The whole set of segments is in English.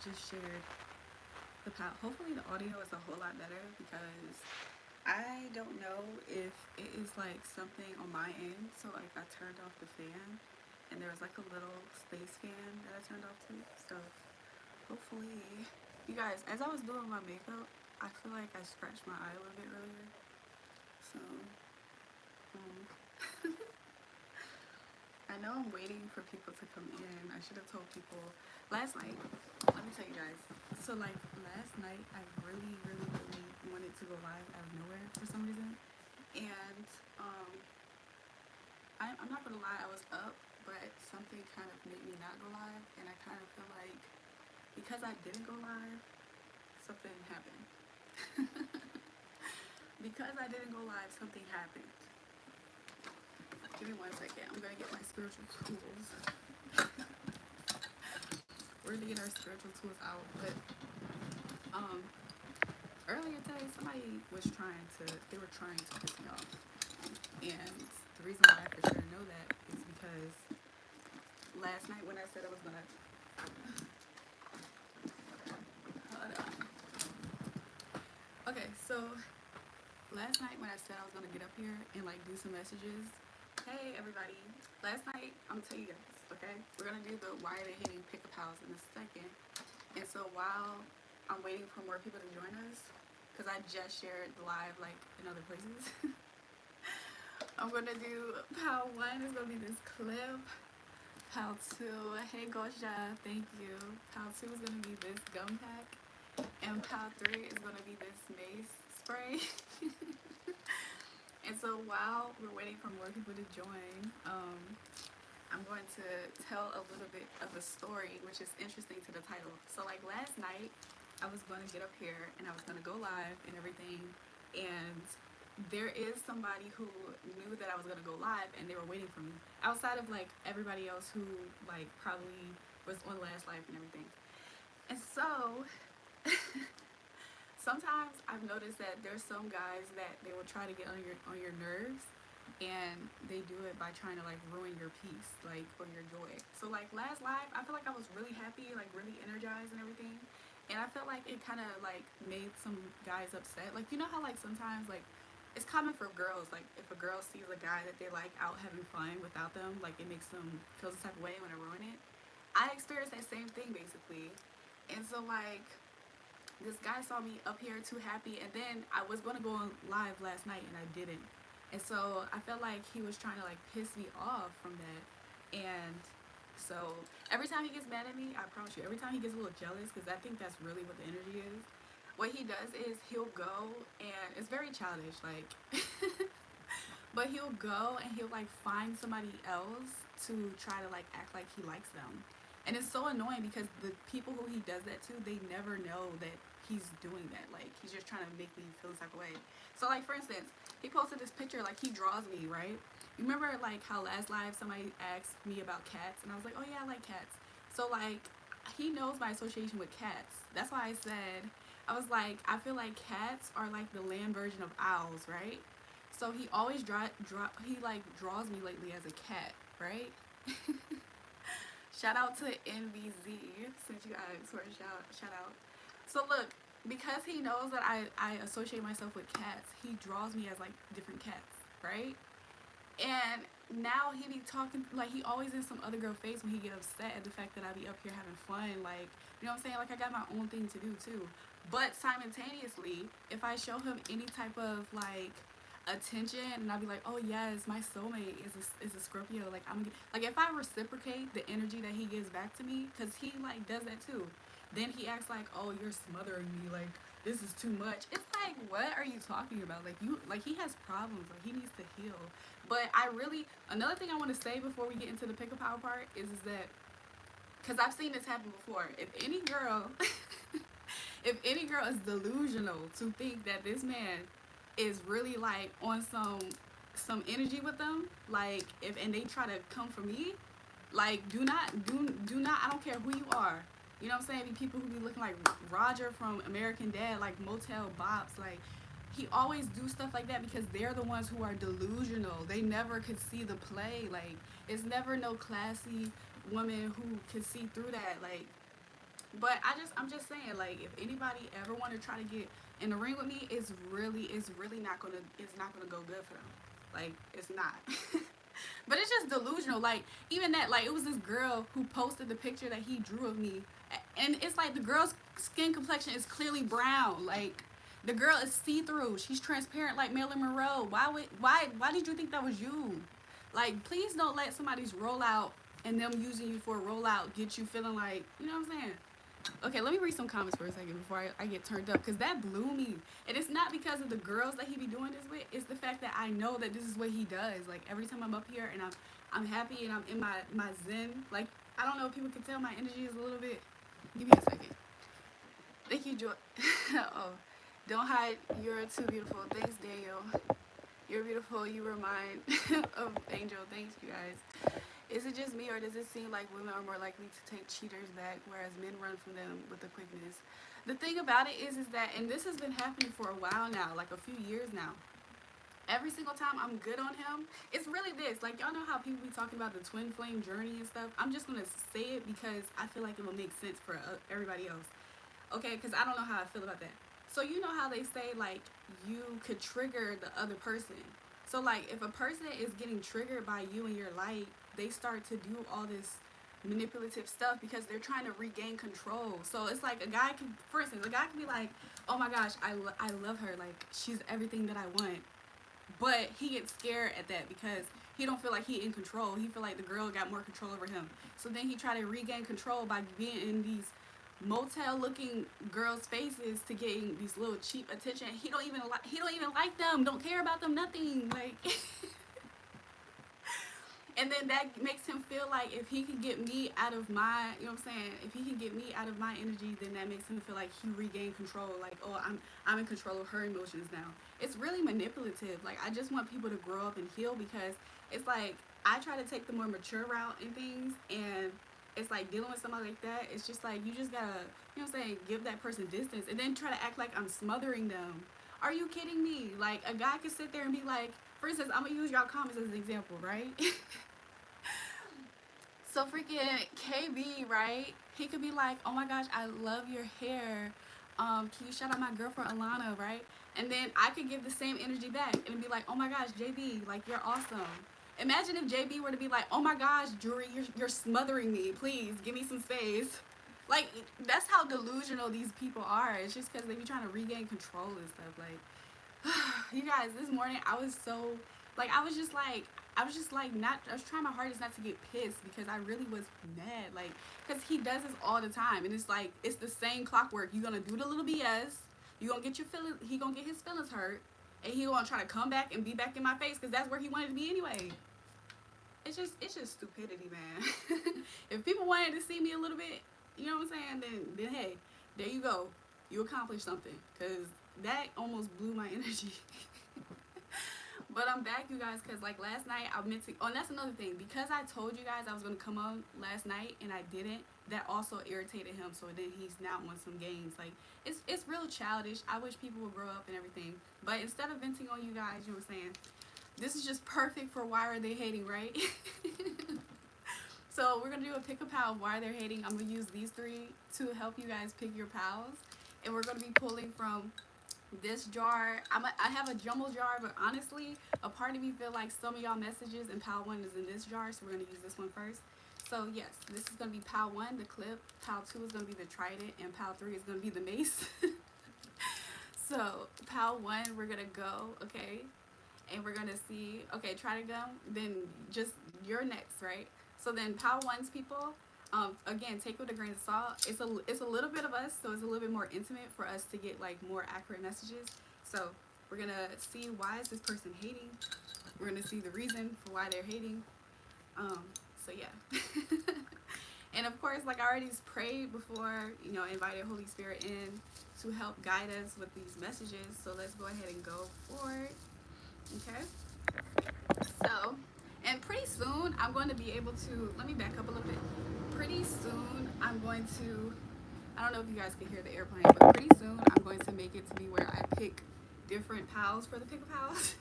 just shared the power. Hopefully the audio is a whole lot better because I don't know if it is like something on my end. So like I turned off the fan and there was like a little space fan that I turned off too. So hopefully, you guys, as I was doing my makeup, I feel like I scratched my eye a little bit earlier. So I know I'm waiting for people to come in. I should have told people last night. Let me tell you guys. So like last night, I really wanted to go live out of nowhere for some reason, and um, I'm not gonna lie, I was up, but something kind of made me not go live, and I kind of feel like because I didn't go live, something happened. Because I didn't go live, something happened. Give me 1 second. I'm gonna get my spiritual tools. We're gonna get our spiritual tools out. But um, earlier today, somebody was trying to. They were trying to piss me off, and the reason why I for sure know that is because last night when I said I was gonna. Hold on. Okay, so last night when I said I was gonna get up here and like do some messages. Hey everybody. Last night I'm gonna tell you guys, okay? We're gonna do the why are they hitting pickup house in a second. And so while I'm waiting for more people to join us, because I just shared the live like in other places, I'm gonna do pal 1 is gonna be this clip. Pal 2, hey Gosha, thank you. Pal 2 is gonna be this gum pack. And pal 3 is gonna be this mace spray. And so while we're waiting for more people to join, I'm going to tell a little bit of a story, which is interesting to the title. So like last night, I was going to get up here and I was going to go live and everything. And there is somebody who knew that I was going to go live and they were waiting for me. Outside of like everybody else who like probably was on last live and everything. And so sometimes I've noticed that there's some guys that they will try to get on your nerves, and they do it by trying to like ruin your peace, like or your joy. So like last live, I feel like I was really happy, like really energized and everything, and I felt like it kind of like made some guys upset. Like you know how like sometimes like it's common for girls, like if a girl sees a guy that they like out having fun without them, like it makes them feel some type of way when they ruin it. I experienced that same thing basically, and so like this guy saw me up here too happy, and then I was going to go on live last night and I didn't, and so I felt like he was trying to like piss me off from that. And so every time he gets mad at me, I promise you, every time he gets a little jealous, because I think that's really what the energy is, what he does is he'll go, and it's very childish like but he'll go and he'll like find somebody else to try to like act like he likes them. And it's so annoying because the people who he does that to, they never know that he's doing that. Like he's just trying to make me feel this type of way. So like for instance, he posted this picture, like he draws me, right? You remember like how last live somebody asked me about cats and I was like, oh yeah, I like cats. So like he knows my association with cats. That's why I said, I was like, I feel like cats are like the land version of owls, right? So he always he like draws me lately as a cat, right? Shout out to NVZ since you asked for a shout out. So look, because he knows that I associate myself with cats, he draws me as like different cats, right? And now he be talking like he always in some other girl face when he get upset at the fact that I be up here having fun, like you know what I'm saying? Like I got my own thing to do too. But simultaneously, if I show him any type of like attention and I'll be like, oh yes, my soulmate is a Scorpio, like like if I reciprocate the energy that he gives back to me, because he like does that too, then he acts like, oh, you're smothering me, like this is too much. It's like, what are you talking about? Like you, like he has problems, like he needs to heal. But I really, another thing I want to say before we get into the pick-up power part is that, because I've seen this happen before, if any girl if any girl is delusional to think that this man is really like on some energy with them, like if and they try to come for me, like do not, I don't care who you are, you know what I'm saying, be people who be looking like Roger from American Dad, like Motel Bops, like he always do stuff like that because they're the ones who are delusional. They never could see the play. Like it's never no classy woman who can see through that. Like But I'm just saying, like, if anybody ever want to try to get in the ring with me, it's really not gonna, it's not gonna go good for them. Like, it's not. But it's just delusional. Like, even that, like, it was this girl who posted the picture that he drew of me, and it's like the girl's skin complexion is clearly brown. Like, the girl is see-through. She's transparent like Marilyn Monroe. Why did you think that was you? Like, please don't let somebody's rollout and them using you for a rollout get you feeling like, you know what I'm saying? Okay, let me read some comments for a second before I get turned up, because that blew me. And it's not because of the girls that he be doing this with. It's the fact that I know that this is what he does. Like, every time I'm up here and I'm happy and I'm in my zen. Like, I don't know if people can tell my energy is a little bit. Give me a second. Thank you, Joy. Oh, don't hide. You're too beautiful. Thanks, Daniel. You're beautiful. You remind of Angel. Thanks, you guys. Is it just me, or does it seem like women are more likely to take cheaters back, whereas men run from them with the quickness? The thing about it is that, and this has been happening for a while now, like a few years now. Every single time I'm good on him, it's really this. Like, y'all know how people be talking about the twin flame journey and stuff? I'm just going to say it because I feel like it will make sense for everybody else. Okay, because I don't know how I feel about that. So you know how they say, like, you could trigger the other person. So, like, if a person is getting triggered by you in your light, they start to do all this manipulative stuff because they're trying to regain control. So it's like a guy can, for instance, a guy can be like, oh my gosh, I love her. Like, she's everything that I want. But he gets scared at that because he don't feel like he in control. He feel like the girl got more control over him. So then he try to regain control by being in these motel looking girls' faces to getting these little cheap attention. He don't even like them, don't care about them, nothing. Like and then that makes him feel like if he can get me out of my, you know what I'm saying, if he can get me out of my energy, then that makes him feel like he regained control. Like, oh, I'm in control of her emotions now. It's really manipulative. Like, I just want people to grow up and heal, because it's like I try to take the more mature route in things, and it's like dealing with somebody like that, it's just like you just gotta, you know what I'm saying, give that person distance and then try to act like I'm smothering them. Are you kidding me? Like, a guy could sit there and be like, for instance, I'm gonna use y'all comments as an example, right? So freaking KB, right? He could be like, oh my gosh, I love your hair. Can you shout out my girlfriend Alana, right? And then I could give the same energy back and be like, oh my gosh, JB, like, you're awesome. Imagine if JB were to be like, oh my gosh, Drury, you're smothering me. Please, give me some space. Like, that's how delusional these people are. It's just because they be trying to regain control and stuff. Like, you guys, this morning I was so, like, I was just trying my hardest not to get pissed, because I really was mad. Like, because he does this all the time. And it's like, it's the same clockwork. You're going to do the little BS. You're going to get your feelings, he going to get his feelings hurt. And he going to try to come back and be back in my face, because that's where he wanted to be anyway. It's just stupidity, man. If people wanted to see me a little bit, you know what I'm saying, then hey, there you go. You accomplished something, because that almost blew my energy. But I'm back, you guys, because like last night I meant to, oh, and that's another thing, because I told you guys I was going to come on last night and I didn't, that also irritated him. So then he's now on some games. Like, it's real childish. I wish people would grow up and everything. But instead of venting on you guys, you know what I'm saying, this is just perfect for why are they hating, right? So we're going to do a pick a pal of why they're hating. I'm going to use these three to help you guys pick your pals. And we're going to be pulling from this jar. I have a jumbo jar, but honestly, a part of me feel like some of y'all messages and pal 1 is in this jar, so we're going to use this one first. So yes, this is going to be pal 1, the clip. Pal 2 is going to be the trident, and pal 3 is going to be the mace. So pal 1, we're going to go, okay? And we're going to see, okay, trident gum, then just you're next, right? So then pal 1's people, again, take it with a grain of salt. It's a little bit of us, so it's a little bit more intimate for us to get like more accurate messages. So we're gonna see, why is this person hating? We're gonna see the reason for why they're hating. So yeah. And of course, like I already prayed before, you know, invited Holy Spirit in to help guide us with these messages. So let's go ahead and go forward. Okay. So, and pretty soon I'm going to be able to, let me back up a little bit. Pretty soon I'm going to, I don't know if you guys can hear the airplane, but pretty soon I'm going to make it to be where I pick different pals for the pick a pals.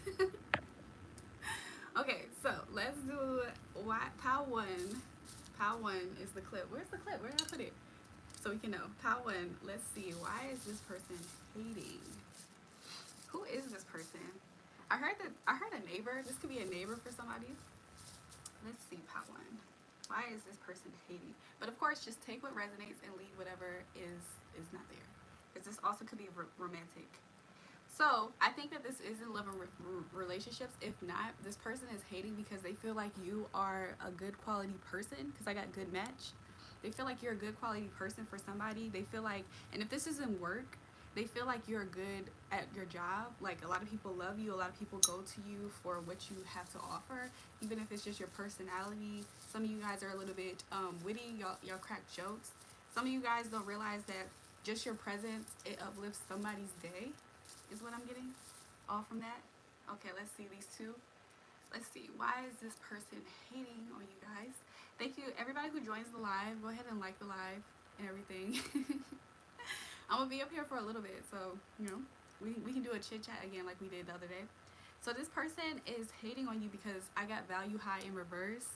Okay, so let's do pal 1. Pal 1 is the clip. Where's the clip? Where did I put it? so we can know. Pile 1, let's see. Why is this person hating? Who is this person? I heard a neighbor. This could be a neighbor for somebody. Let's see, pile 1. Why is this person hating? But of course, just take what resonates and leave whatever is not there. Because this also could be romantic. So I think that this is in love and relationships. If not, this person is hating because they feel like you are a good quality person. Because I got good match. They feel like you're a good quality person for somebody. They feel like, and if this isn't work, they feel like you're good at your job. Like a lot of people love you. A lot of people go to you for what you have to offer, even if it's just your personality. Some of you guys are a little bit witty. Y'all crack jokes. Some of you guys don't realize that just your presence, it uplifts somebody's day, is what I'm getting all from that. Okay, let's see these two. Let's see. Why is this person hating on you guys? Thank you, everybody who joins the live. Go ahead and like the live and everything. I'm gonna be up here for a little bit, so you know we can do a chit chat again like we did the other day. So this person is hating on you because I got value high in reverse.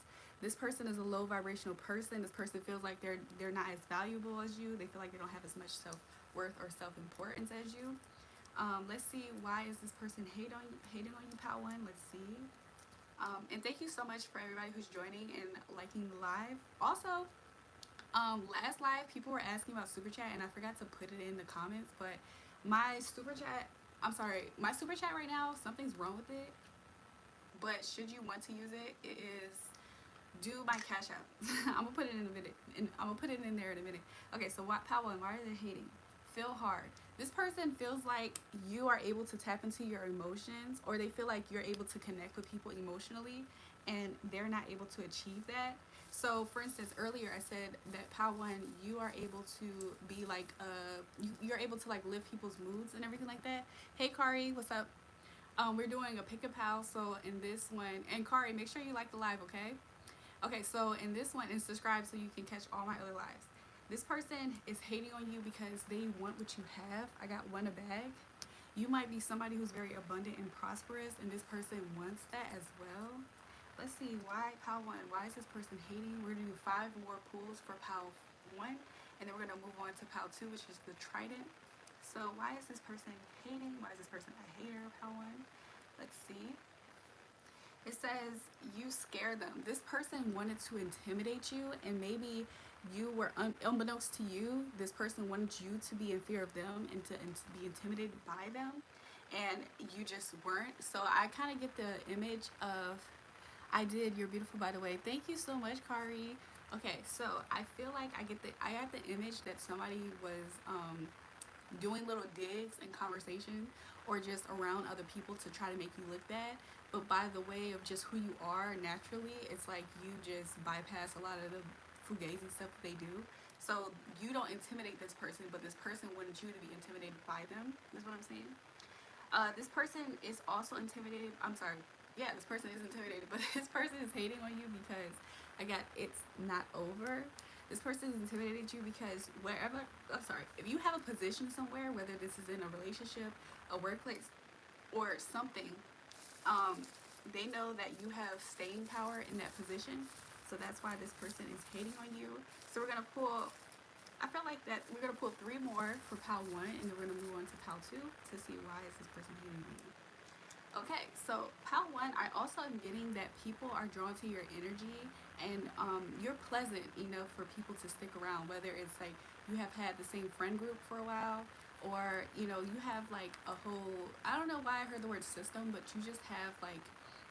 This person is a low vibrational person. This person feels like they're not as valuable as you. They feel like they don't have as much self-worth or self-importance as you. Let's see, why is this person hating on you, pal 1? Let's see. And thank you so much for everybody who's joining and liking the live. Also, last live people were asking about super chat and I forgot to put it in the comments, but my super chat right now, something's wrong with it, but should you want to use it, it is do my cash app. I'm gonna put it in a minute, and I'm gonna put it in there in a minute. Okay, so what, pal 1, why are they hating? Feel hard. This person feels like you are able to tap into your emotions, or they feel like you're able to connect with people emotionally and they're not able to achieve that. So for instance, earlier I said that pal 1, you are able to be like you're able to like lift people's moods and everything like that. Hey Kari, what's up? We're doing a pick a pal. So in this one, and Kari, make sure you like the live, okay? Okay, so in this one, and subscribe so you can catch all my other lives. This person is hating on you because they want what you have. I got one a bag. You might be somebody who's very abundant and prosperous, and this person wants that as well. Let's see, why pal 1? Why is this person hating? We're gonna do 5 more pulls for pal 1, and then we're gonna move on to pal 2, which is the trident. So why is this person hating? Why is this person a hater, pal 1? Let's see. It says you scare them. This person wanted to intimidate you, and maybe you were unbeknownst to you, this person wanted you to be in fear of them and to be intimidated by them, and you just weren't. So I kind of get the image of, I did, you're beautiful by the way. Thank you so much, Kari. Okay, so I feel like I got the image that somebody was doing little digs in conversation or just around other people to try to make you look bad. But by the way of just who you are naturally, it's like you just bypass a lot of the fugazi stuff that they do. So you don't intimidate this person, but this person wanted you to be intimidated by them. Is what I'm saying. This person is also intimidated. I'm sorry. Yeah, this person is intimidated, but this person is hating on you because, again, it's not over. This person is intimidated you because wherever, I'm sorry, if you have a position somewhere, whether this is in a relationship, a workplace, or something, they know that you have staying power in that position. So that's why this person is hating on you. So we're going to pull, I feel like that we're going to pull 3 more for pal 1, and then we're going to move on to pal 2 to see why is this person hating on you. Okay, so pal 1, I also am getting that people are drawn to your energy, and you're pleasant enough for people to stick around, whether it's like you have had the same friend group for a while, or you have like a whole, I don't know why I heard the word system, but you just have like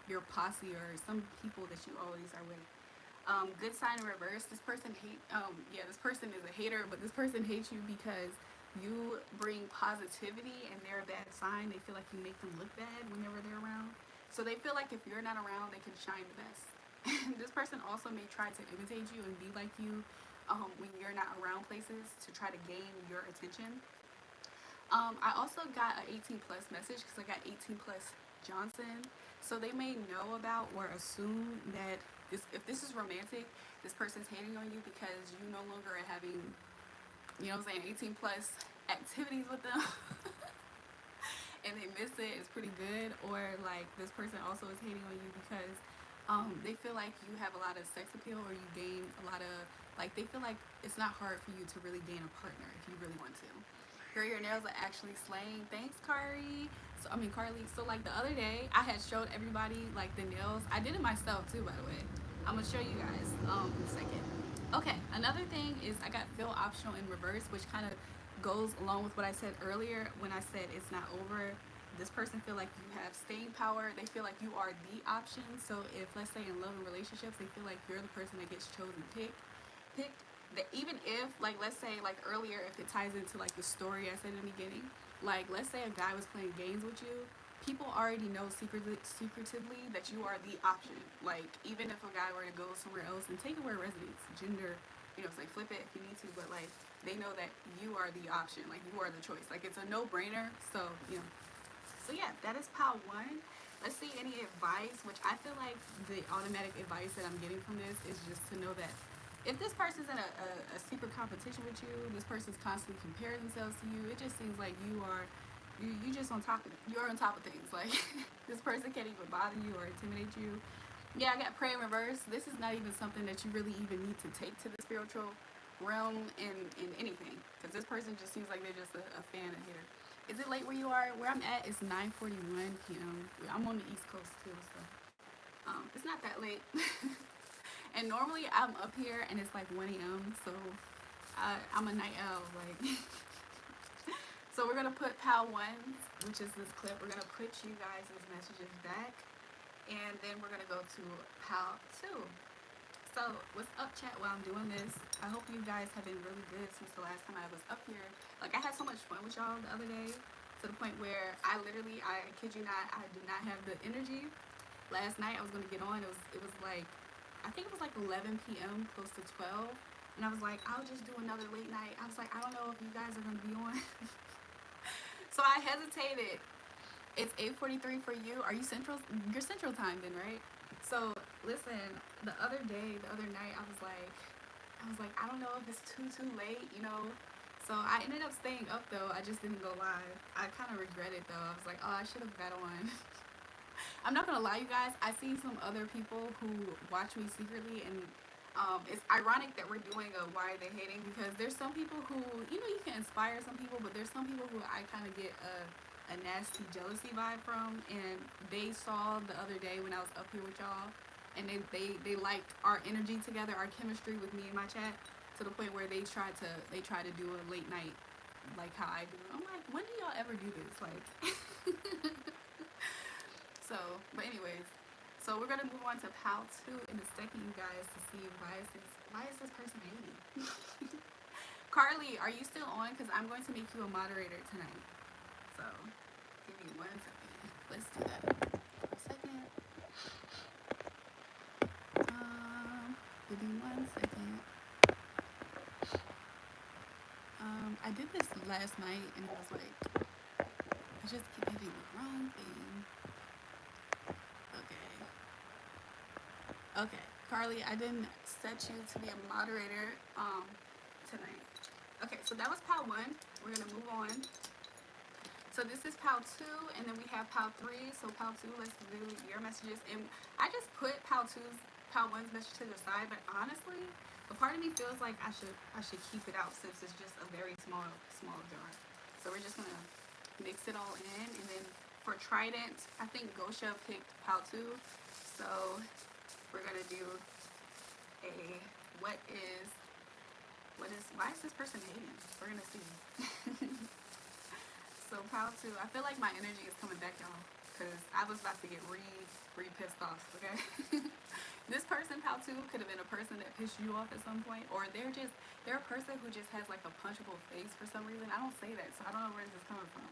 your posse or some people that you always are with. Good sign in reverse. This person this person is a hater, but this person hates you because you bring positivity and they're a bad sign. They feel like you make them look bad whenever they're around. So they feel like if you're not around, they can shine the best. This person also may try to imitate you and be like you when you're not around places to try to gain your attention. I also got an 18 plus message because I got 18 plus Johnson. So they may know about or assume that if this is romantic, this person's hating on you because you no longer are having, 18 plus activities with them. And they miss it. It's pretty good. Or like this person also is hating on you because They feel like you have a lot of sex appeal, or you gain a lot of, like, they feel like it's not hard for you to really gain a partner if you really want to. Girl, your nails are actually slaying. Thanks, Kari. So I mean Carly. So like the other day, I had showed everybody like the nails. I did it myself too, by the way. I'm gonna show you guys in a second. Okay, another thing is I got fill optional in reverse, which kind of goes along with what I said earlier when I said it's not over. This person feel like you have staying power. They feel like you are the option. So if, let's say, in love and relationships, they feel like you're the person that gets chosen, picked. That even if, like, let's say, like earlier, if it ties into like the story I said in the beginning, like let's say a guy was playing games with you, people already know secretively that you are the option. Like even if a guy were to go somewhere else and take it where it resonates, gender, it's like flip it if you need to, but like they know that you are the option, like you are the choice. Like it's a no-brainer. So yeah, that is pile one. Let's see any advice, which I feel like the automatic advice that I'm getting from this is just to know that if this person's in a secret competition with you, this person's constantly comparing themselves to you, it just seems like you just on top of it. You're on top of things. Like this person can't even bother you or intimidate you. Yeah, I got pray in reverse. This is not even something that you really even need to take to the spiritual realm in anything, because this person just seems like they're just a fan and hater. Is it late where you are? Where I'm at is 9:41 p.m. I'm on the East Coast too, so it's not that late. And normally I'm up here and it's like 1 a.m. So I'm a night owl. Like, so we're gonna put pal one, which is this clip. We're gonna put you guys' messages back, and then we're gonna go to pal two. So what's up, chat? While I'm doing this, I hope you guys have been really good since the last time I was up here. Like I had so much fun with y'all the other day, to the point where I kid you not, I did not have the energy. Last night I was gonna get on. It was like, I think it was like 11 p.m. close to 12, and I was like, I'll just do another late night. I was like, I don't know if you guys are gonna be on. So I hesitated. It's 8:43 for you. Are you central? You're central time then, right? So listen, the other night, I was like, I don't know if it's too late, So I ended up staying up though. I just didn't go live. I kind of regret it though. I was like, oh, I should have got on. I'm not gonna lie, you guys. I see some other people who watch me secretly, and it's ironic that we're doing a why are they hating, because there's some people who, you can inspire some people, but there's some people who I kind of get a nasty jealousy vibe from, and they saw the other day when I was up here with y'all, and they liked our energy together, our chemistry with me and my chat, to the point where they try to do a late night like how I do. I'm like, when do y'all ever do this? Like, so, but anyways, so we're gonna move on to pal two in a second, you guys, to see why is this person hating. Carly, are you still on? Because I'm going to make you a moderator tonight. So, give me 1 second. Let's do that. 1 second. Give me 1 second. I did this last night, and it was like, I just keep hitting the wrong thing. Okay, Carly, I didn't set you to be a moderator tonight. Okay, so that was pal one. We're gonna move on. So this is pal two, and then we have pal three. So pal two, let's do your messages. And I just put pal one's message to the side, but honestly, a part of me feels like I should keep it out, since it's just a very small jar. So we're just gonna mix it all in, and then for Trident, I think Gosha picked pal two. So we're gonna do a why is this person hating? We're gonna see. So pal two, I feel like my energy is coming back, y'all, because I was about to get re pissed off. Okay. This person, pal two, could have been a person that pissed you off at some point, or they're a person who just has like a punchable face for some reason. I don't say that, so I don't know where this is coming from.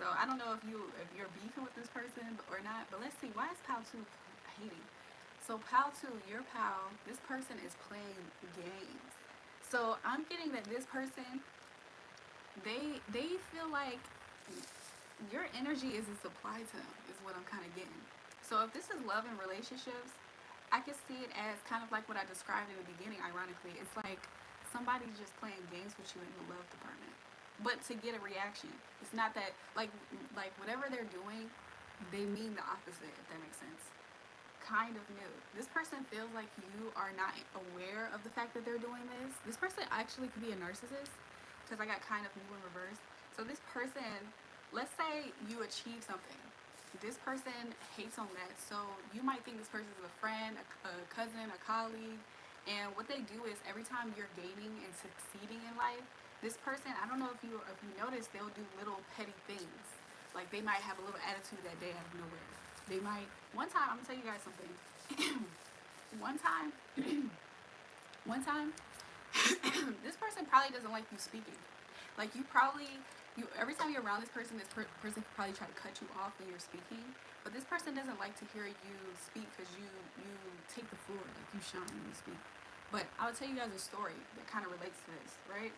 So I don't know if you're beefing with this person or not, but let's see, why is pal two hating? So pal two, your pal, this person is playing games. So I'm getting that this person, they feel like your energy isn't supplied to them, is what I'm kind of getting. So if this is love and relationships, I can see it as kind of like what I described in the beginning, ironically. It's like somebody's just playing games with you in the love department, but to get a reaction. It's not that, like whatever they're doing, they mean the opposite, if that makes sense. kind of new. This person feels like you are not aware of the fact that they're doing this. This person actually could be a narcissist, because I got kind of new in reverse. So this person, let's say you achieve something. This person hates on that. So you might think this person is a friend, a cousin, a colleague. And what they do is every time you're gaining and succeeding in life, this person, I don't know if you notice, they'll do little petty things. Like they might have a little attitude that day out of nowhere. They might, one time, I'm gonna tell you guys something. one time, this person probably doesn't like you speaking. Like every time you're around this person person could probably try to cut you off when you're speaking. But this person doesn't like to hear you speak because you take the floor, like you shine when you speak. But I'll tell you guys a story that kind of relates to this, right?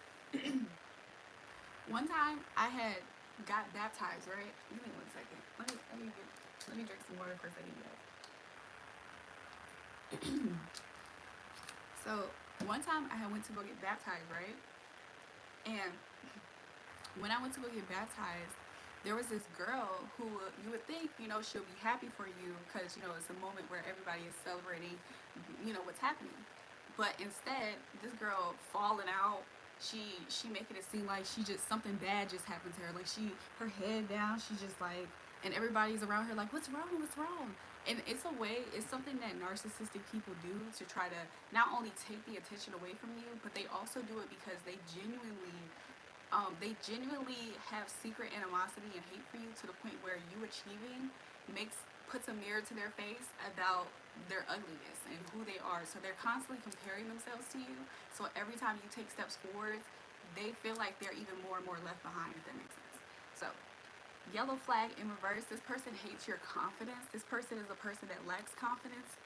One time I had got baptized, right? Give me 1 second. Let me drink some water for a second, guys. So one time I had went to go get baptized, right? And when I went to go get baptized, there was this girl who you would think, she'll be happy for you because, it's a moment where everybody is celebrating, what's happening. But instead, this girl falling out, she making it seem like something bad just happened to her. Like her head down, she's just like, and everybody's around her like, what's wrong? And it's something that narcissistic people do to try to not only take the attention away from you, but they also do it because they genuinely have secret animosity and hate for you to the point where you achieving puts a mirror to their face about their ugliness and who they are. So they're constantly comparing themselves to you. So every time you take steps forward, they feel like they're even more and more left behind, if that makes sense. So yellow flag in reverse, this person hates your confidence. This person is a person that lacks confidence.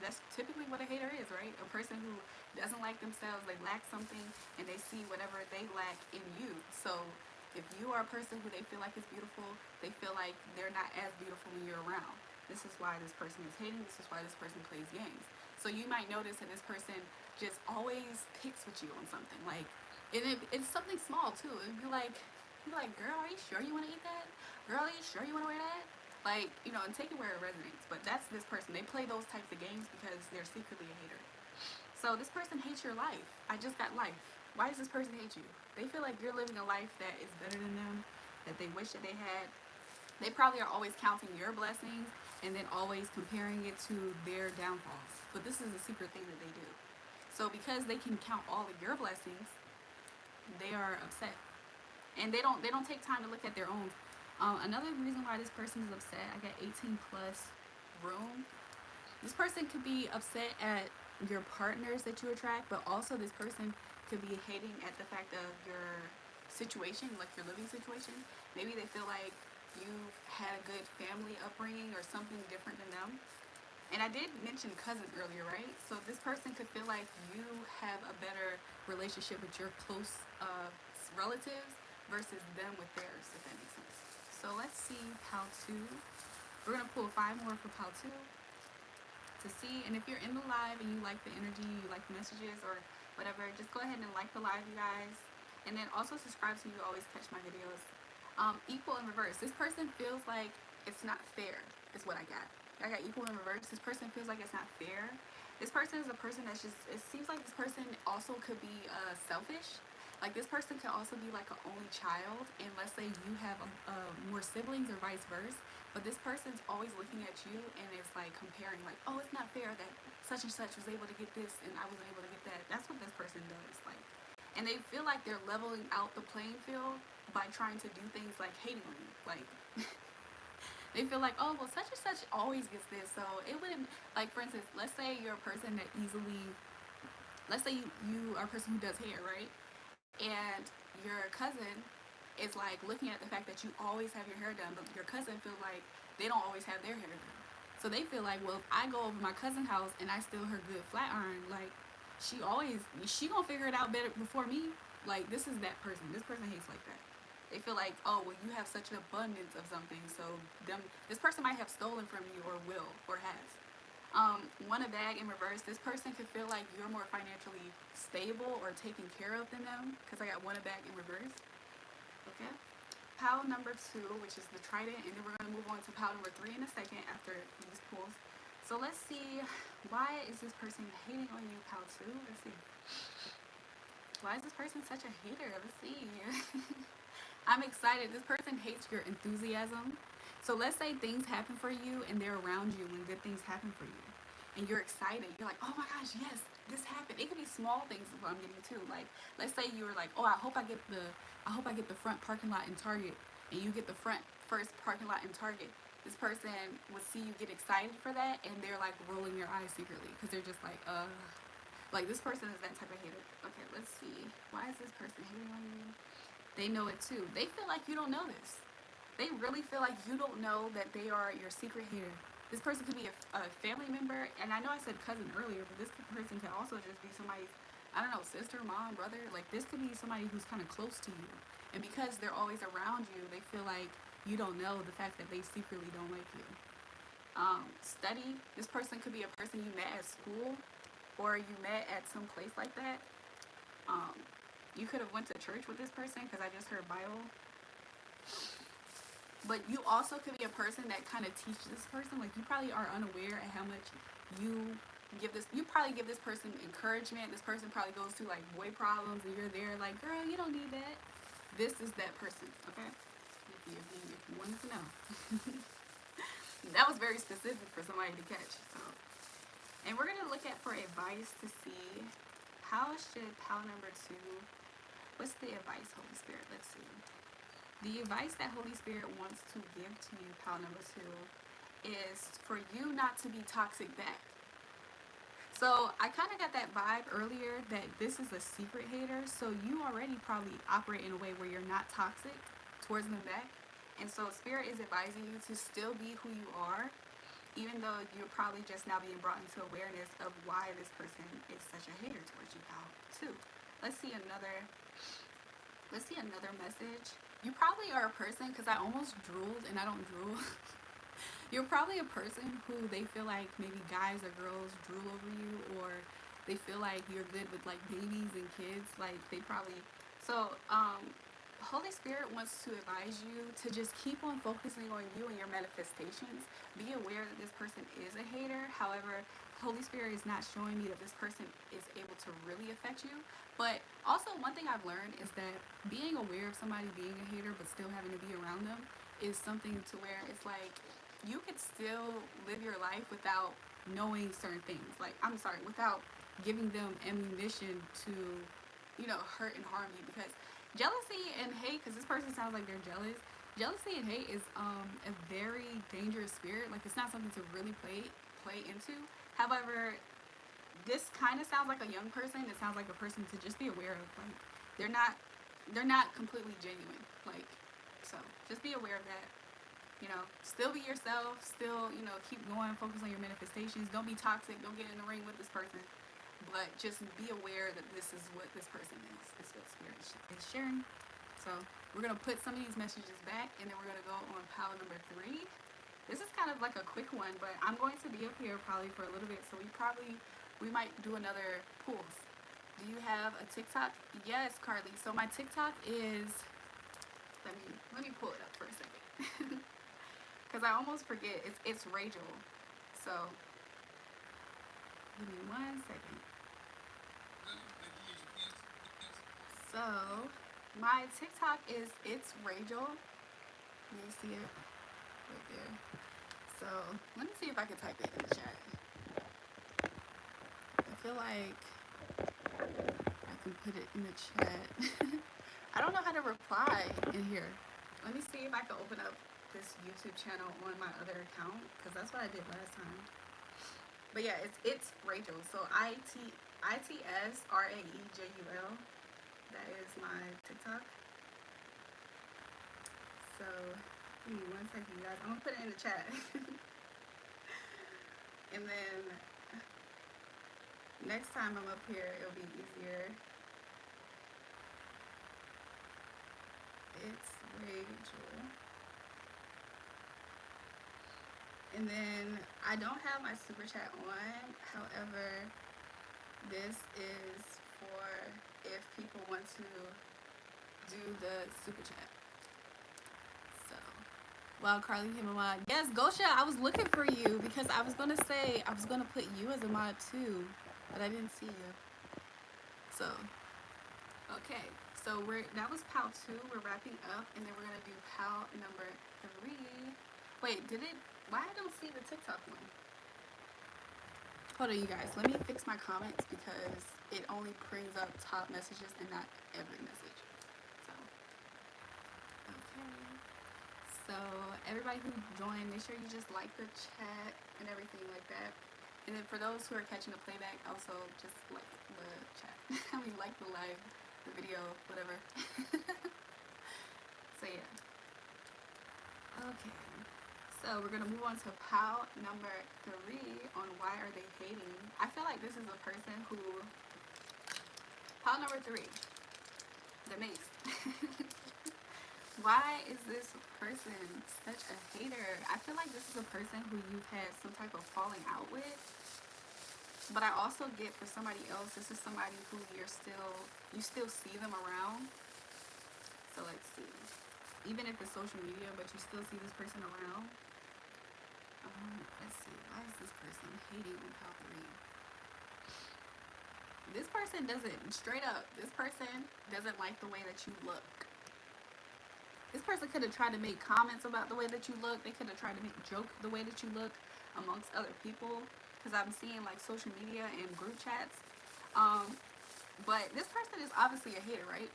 That's typically what a hater is, right? A person who doesn't like themselves, they lack something, and they see whatever they lack in you. So if you are a person who they feel like is beautiful, they feel like they're not as beautiful when you're around. This is why this person is hating. This is why this person plays games. So you might notice that this person just always picks with you on something. Like, it's something small too. It'd be like, girl, are you sure you want to eat that? Girl, are you sure you want to wear that? Like, and take it where it resonates. But that's this person. They play those types of games because they're secretly a hater. So this person hates your life. I just got life. Why does this person hate you? They feel like you're living a life that is better than them, that they wish that they had. They probably are always counting your blessings and then always comparing it to their downfalls. But this is a secret thing that they do. So because they can count all of your blessings, they are upset. And they don't take time to look at their own. Another reason why this person is upset, I got 18 plus room. This person could be upset at your partners that you attract, but also this person could be hating at the fact of your situation, like your living situation. Maybe they feel like you had a good family upbringing or something different than them. And I did mention cousin earlier, right? So this person could feel like you have a better relationship with your close relatives versus them with theirs, if that makes sense. So let's see pile 2. We're going to pull 5 more for pile 2 to see. And if you're in the live and you like the energy, you like the messages or whatever, just go ahead and like the live, you guys. And then also subscribe so you always catch my videos. Equal in reverse. This person feels like it's not fair, is what I got. I got equal in reverse. This person feels like it's not fair. This person is a person that's just, it seems like this person also could be selfish. Like this person could also be like an only child, and let's say you have more siblings or vice versa, but this person's always looking at you and it's like comparing, like, oh, it's not fair that such and such was able to get this and I wasn't able to get that. That's what this person does. Like, and they feel like they're leveling out the playing field by trying to do things like hating on you. Like they feel like, oh, well, such and such always gets this, so it wouldn't, like, for instance, let's say you're a person that let's say you are a person who does hair, right? And your cousin is like looking at the fact that you always have your hair done, but your cousin feels like they don't always have their hair done. So they feel like, well, if I go over my cousin's house and I steal her good flat iron, like, she gonna figure it out better before me. Like, this is that person. This person hates like that. They feel like, oh, well, you have such an abundance of something, so this person might have stolen from you or will or has. Want a bag in reverse. This person could feel like you're more financially stable or taken care of than them, because I got want a bag in reverse. Okay. pile number 2, which is the trident, and then we're going to move on to pile number 3 in a second after these pulls. So let's see, why is this person hating on you, pile 2? Let's see. Why is this person such a hater? Let's see. I'm excited. This person hates your enthusiasm. So let's say things happen for you and they're around you when good things happen for you. And you're excited. You're like, oh my gosh, yes, this happened. It could be small things is what I'm getting to. Like, let's say you were like, oh, I hope I get the front parking lot in Target, and you get the first parking lot in Target. This person would see you get excited for that, and they're like rolling their eyes secretly because they're just like this person is that type of hater. Okay, let's see. Why is this person hating on you? They know it too. They feel like you don't know this. They really feel like you don't know that they are your secret hater. This person could be a family member, and I know I said cousin earlier, but this person could also just be somebody's, I don't know, sister, mom, brother. Like, this could be somebody who's kind of close to you. And because they're always around you, they feel like you don't know the fact that they secretly don't like you. Study. This person could be a person you met at school, or you met at some place like that. You could have went to church with this person, because I just heard Bible. But you also could be a person that kind of teaches this person. Like, you probably are unaware of how much you probably give this person encouragement. This person probably goes through like boy problems, and you're there like, girl, you don't need that. This is that person, okay? If you wanted to know. That was very specific for somebody to catch. So. And we're going to look at for advice to see how should pile number 2, what's the advice, Holy Spirit? Let's see. The advice that Holy Spirit wants to give to you, pile number 2, is for you not to be toxic back. So I kind of got that vibe earlier that this is a secret hater. So you already probably operate in a way where you're not toxic towards them back. And so Spirit is advising you to still be who you are, even though you're probably just now being brought into awareness of why this person is such a hater towards you, pile 2. Let's see another message. You probably are a person, because I almost drooled and I don't drool. You're probably a person who they feel like maybe guys or girls drool over you, or they feel like you're good with like babies and kids. Like they probably, so Holy Spirit wants to advise you to just keep on focusing on you and your manifestations. Be aware that this person is a hater. However, Holy Spirit is not showing me that this person is able to really affect you. But also, one thing I've learned is that being aware of somebody being a hater but still having to be around them is something to where it's like you could still live your life without knowing certain things. Like, I'm sorry, without giving them ammunition to, hurt and harm you. Because jealousy and hate, because this person sounds like they're jealous. Jealousy and hate is a very dangerous spirit. Like, it's not something to really play into. However, this kind of sounds like a young person. It sounds like a person to just be aware of. Like, they're not completely genuine. Like, so just be aware of that. Still be yourself. Still, keep going. Focus on your manifestations. Don't be toxic. Don't get in the ring with this person. But just be aware that this is what this person is. This is what Spirit is sharing. So we're gonna put some of these messages back, and then we're gonna go on pile number 3. This is kind of like a quick one, but I'm going to be up here probably for a little bit, so we might do another pulls. Do you have a TikTok? Yes, Carly. So my TikTok is, let me pull it up for a second. Because I almost forget. It's Rachel. So give me 1 second. So my TikTok is It's Rachel. You see it right there. So let me see if I can type it in the chat. I feel like I can put it in the chat. I don't know how to reply in here. Let me see if I can open up this YouTube channel on my other account, because that's what I did last time. But yeah, it's Rachel. So ITSRAEJUL. That is my TikTok. So give me 1 second, you guys. I'm gonna put it in the chat. And then next time I'm up here, it'll be easier. It's Rachel. And then I don't have my super chat on. However, this is for if people want to do the super chat. Wow, Carly became a mod. Yes, Gosha, I was looking for you because I was gonna say I was gonna put you as a mod too, but I didn't see you. So, okay. So that was PAL 2. We're wrapping up, and then we're gonna do PAL number 3. Wait, why I don't see the TikTok one? Hold on, you guys. Let me fix my comments because it only brings up top messages and not every message. So, okay. So everybody who joined, make sure you just like the chat and everything like that. And then for those who are catching the playback, also just like the chat. I mean, like the live, the video, whatever. So yeah. Okay. So we're gonna move on to PAL number 3 on why are they hating. I feel like this is a person who, PAL number 3, the mace. Why is this person such a hater? I feel like this is a person who you've had some type of falling out with. But I also get for somebody else, this is somebody who you still see them around. So let's see. Even if it's social media, but you still see this person around. Let's see. Why is this person hating on PAL 3? This person doesn't, straight up, this person doesn't like the way that you look. This person could have tried to make comments about the way that you look. They could have tried to make joke the way that you look amongst other people. Because I'm seeing like social media and group chats. But this person is obviously a hater, right?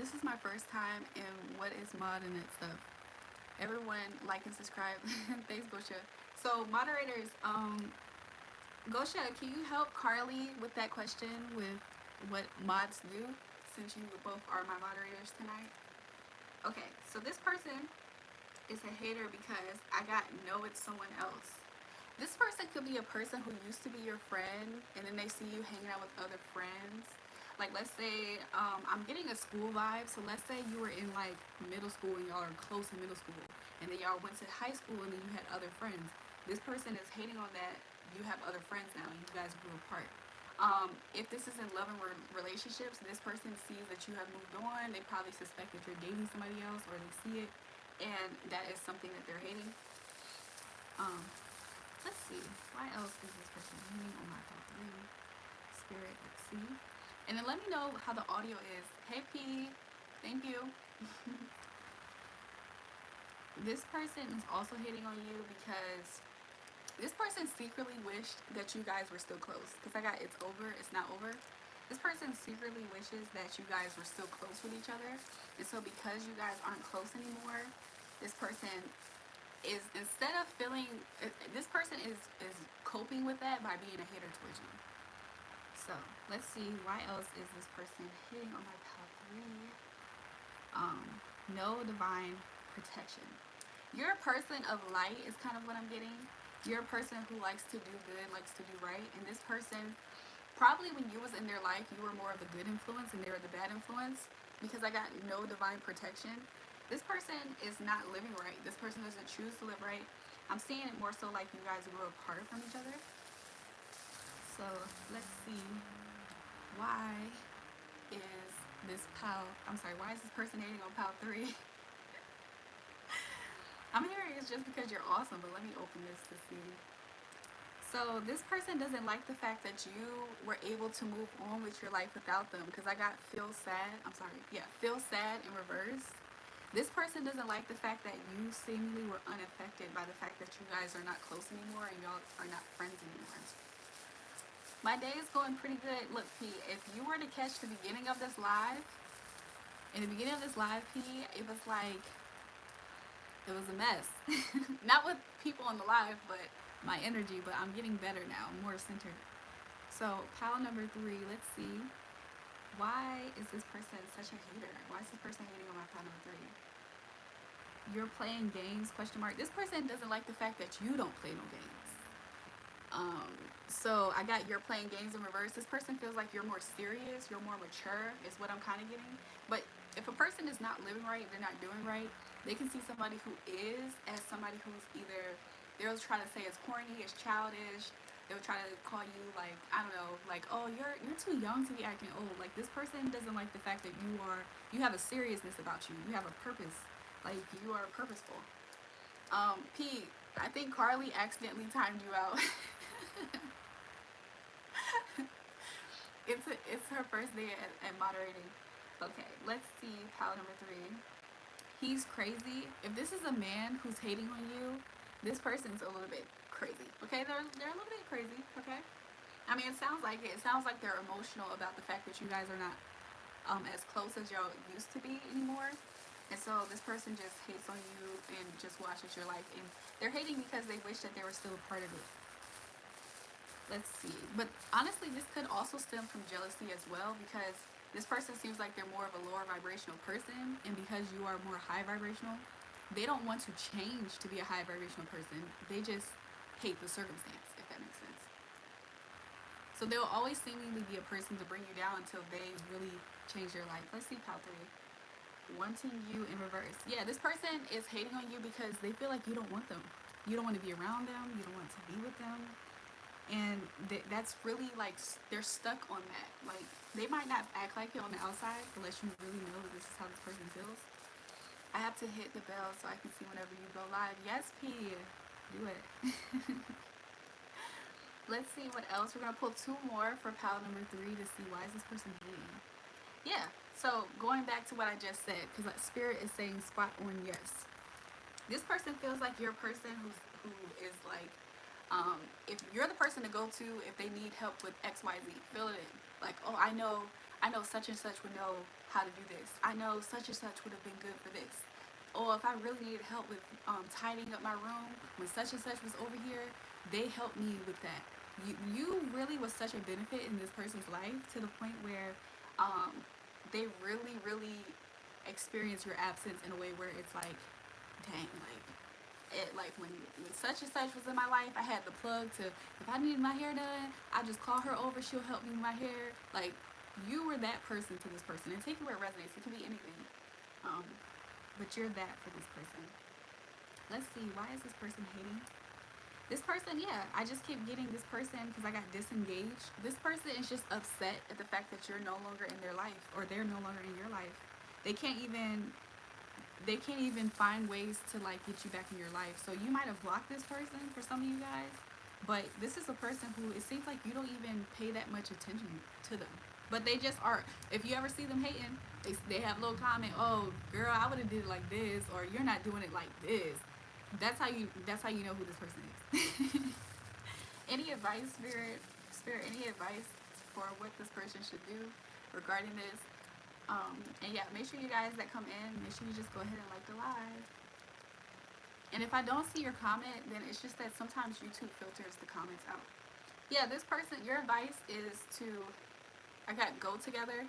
This is my first time in what is mod and that stuff. Everyone like and subscribe. Thanks, Gosha. So moderators, Gosha, can you help Carly with that question with what mods do, since you both are my moderators tonight? Okay, so this person is a hater because I got know it's someone else. This person could be a person who used to be your friend, and then they see you hanging out with other friends. Like, let's say, I'm getting a school vibe, so let's say you were in, like, middle school, and y'all are close in middle school, and then y'all went to high school, and then you had other friends. This person is hating on that you have other friends now, and you guys grew apart. If this is in love and relationships, this person sees that you have moved on. They probably suspect that you're dating somebody else, or they see it, and that is something that they're hating. Let's see. Why else is this person hating on my PAL 3? Spirit, let's see. And then let me know how the audio is. Hey P, thank you. This person is also hating on you because this person secretly wished that you guys were still close. Because I got it's over, it's not over. This person secretly wishes that you guys were still close with each other. And so because you guys aren't close anymore, this person is, instead of feeling, this person is coping with that by being a hater towards you. So let's see, why else is this person hitting on my PAL 3? No divine protection. You're a person of light is kind of what I'm getting. You're a person who likes to do good, likes to do right, and this person, probably when you was in their life, you were more of a good influence and they were the bad influence, because I got no divine protection. This person is not living right. This person doesn't choose to live right. I'm seeing it more so like you guys grew apart from each other. So let's see, why is this why is this person hating on PAL 3? I'm hearing it's just because you're awesome, but let me open this to see. So this person doesn't like the fact that you were able to move on with your life without them, because I got feel sad in reverse. This person doesn't like the fact that you seemingly were unaffected by the fact that you guys are not close anymore and y'all are not friends anymore. My day is going pretty good. Look, P, if you were to catch the beginning of this live, in the beginning of this live, P, it was like, it was a mess. Not with people on the live, but my energy, but I'm getting better now, more centered. So, PAL number 3, let's see. Why is this person such a hater? Why is this person hating on my PAL number 3? You're playing games, question mark. This person doesn't like the fact that you don't play no games. So I got you're playing games in reverse. This person feels like you're more serious, you're more mature, is what I'm kind of getting. But if a person is not living right, they're not doing right, they can see somebody who is as somebody who's either, they'll try to say it's corny, it's childish. They'll try to call you like, I don't know, like, oh, you're too young to be acting old. Like, this person doesn't like the fact that you have a seriousness about you. You have a purpose. Like, you are purposeful. Pete, I think Carly accidentally timed you out. It's her first day at moderating. Okay, let's see. Pal number 3. He's crazy. If this is a man who's hating on you, this person's a little bit crazy. Okay, they're a little bit crazy. Okay. I mean, it sounds like it. It sounds like they're emotional about the fact that you guys are not as close as y'all used to be anymore. And so this person just hates on you and just watches your life. And they're hating because they wish that they were still a part of it. Let's see. But honestly, this could also stem from jealousy as well, because this person seems like they're more of a lower vibrational person. And because you are more high vibrational, they don't want to change to be a high vibrational person. They just hate the circumstance, if that makes sense. So they'll always seemingly be a person to bring you down until they really change your life. Let's see, pal 3. Wanting you in reverse. Yeah, this person is hating on you because they feel like you don't want them. You don't want to be around them. You don't want to be with them. And that's really like, they're stuck on that. Like, they might not act like it on the outside unless you really know that this is how this person feels. I have to hit the bell so I can see whenever you go live. Yes, P. Do it. Let's see what else. We're going to pull 2 more for pal number 3 to see why is this person hating. Yeah, so going back to what I just said, because like, Spirit is saying spot on yes. This person feels like you're a person who is like, if you're the person to go to if they need help with XYZ, fill it in. Like, oh, I know such and such would know how to do this. I know such and such would have been good for this. Or if I really needed help with tidying up my room when such and such was over here, they helped me with that. You really was such a benefit in this person's life to the point where they really, really experience your absence in a way where it's like, dang, like when such and such was in my life, I had the plug to, if I needed my hair done, I just call her over, she'll help me with my hair. Like, you were that person to this person. And take it where it resonates. It can be anything. But you're that for this person. Let's see, why is this person hating? This person, yeah, I just keep getting this person because I got disengaged. This person is just upset at the fact that you're no longer in their life, or they're no longer in your life. They can't even find ways to like get you back in your life. So you might have blocked this person for some of you guys, but this is a person who it seems like you don't even pay that much attention to them. But they just are. If you ever see them hating, they have a little comment, oh girl, I would have did it like this, or you're not doing it like this. That's how you know who this person is. Any advice, Spirit? Any advice for what this person should do regarding this? And yeah, make sure you guys that come in, make sure you just go ahead and like the live. And if I don't see your comment, then it's just that sometimes YouTube filters the comments out. Yeah, this person, your advice is to, I got go together.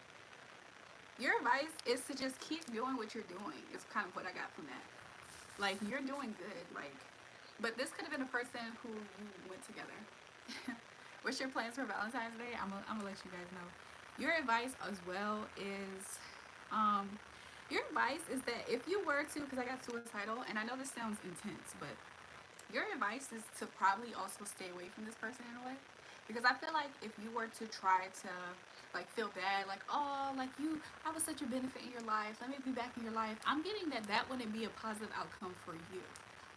Your advice is to just keep doing what you're doing. It's kind of what I got from that. Like, you're doing good, like, but this could have been a person who you went together. What's your plans for Valentine's Day? I'm gonna let you guys know. Your advice as well is, your advice is that if you were to, because I got suicidal, and I know this sounds intense, but your advice is to probably also stay away from this person in a way. Because I feel like if you were to try to like feel bad, like, oh, like I was such a benefit in your life, let me be back in your life, I'm getting that wouldn't be a positive outcome for you.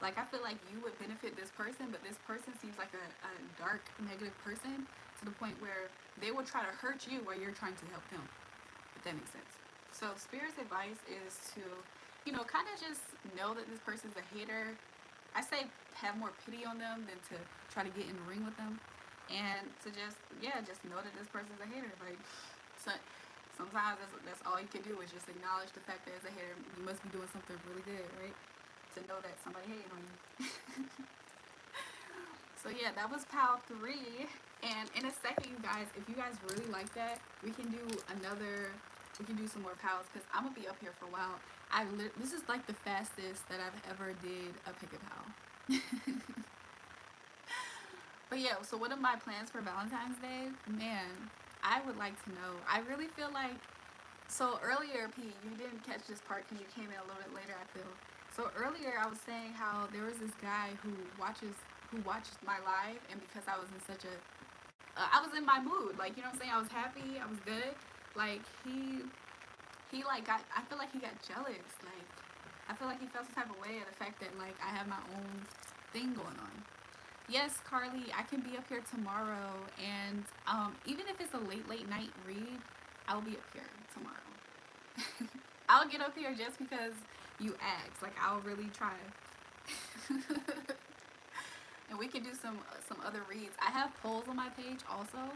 Like, I feel like you would benefit this person, but this person seems like a dark, negative person to the point where they will try to hurt you while you're trying to help them, if that makes sense. So Spirit's advice is to, kind of just know that this person's a hater. I say have more pity on them than to try to get in the ring with them. And to just know that this person's a hater. Like, so sometimes that's all you can do is just acknowledge the fact that it's a hater. You must be doing something really good, right? To know that somebody hating on you. So yeah, that was pal 3. And in a second, you guys, if you guys really like that, we can do some more pals, because I'm gonna be up here for a while. This is like the fastest that I've ever did a pick a pal. But yeah, so what are my plans for Valentine's Day? Man, I would like to know. I really feel like, so earlier, P, you didn't catch this part because you came in a little bit later, I feel. So earlier I was saying how there was this guy who watched my live, and because I was in such a, I was in my mood, like, you know what I'm saying? I was happy, I was good. Like, he like I feel like he got jealous. Like, I feel like he felt some type of way at the fact that like I have my own thing going on. Yes, Carly, I can be up here tomorrow, and even if it's a late night read, I'll be up here tomorrow. I'll get up here just because you asked. Like I'll really try. And we can do some other reads. I have polls on my page also.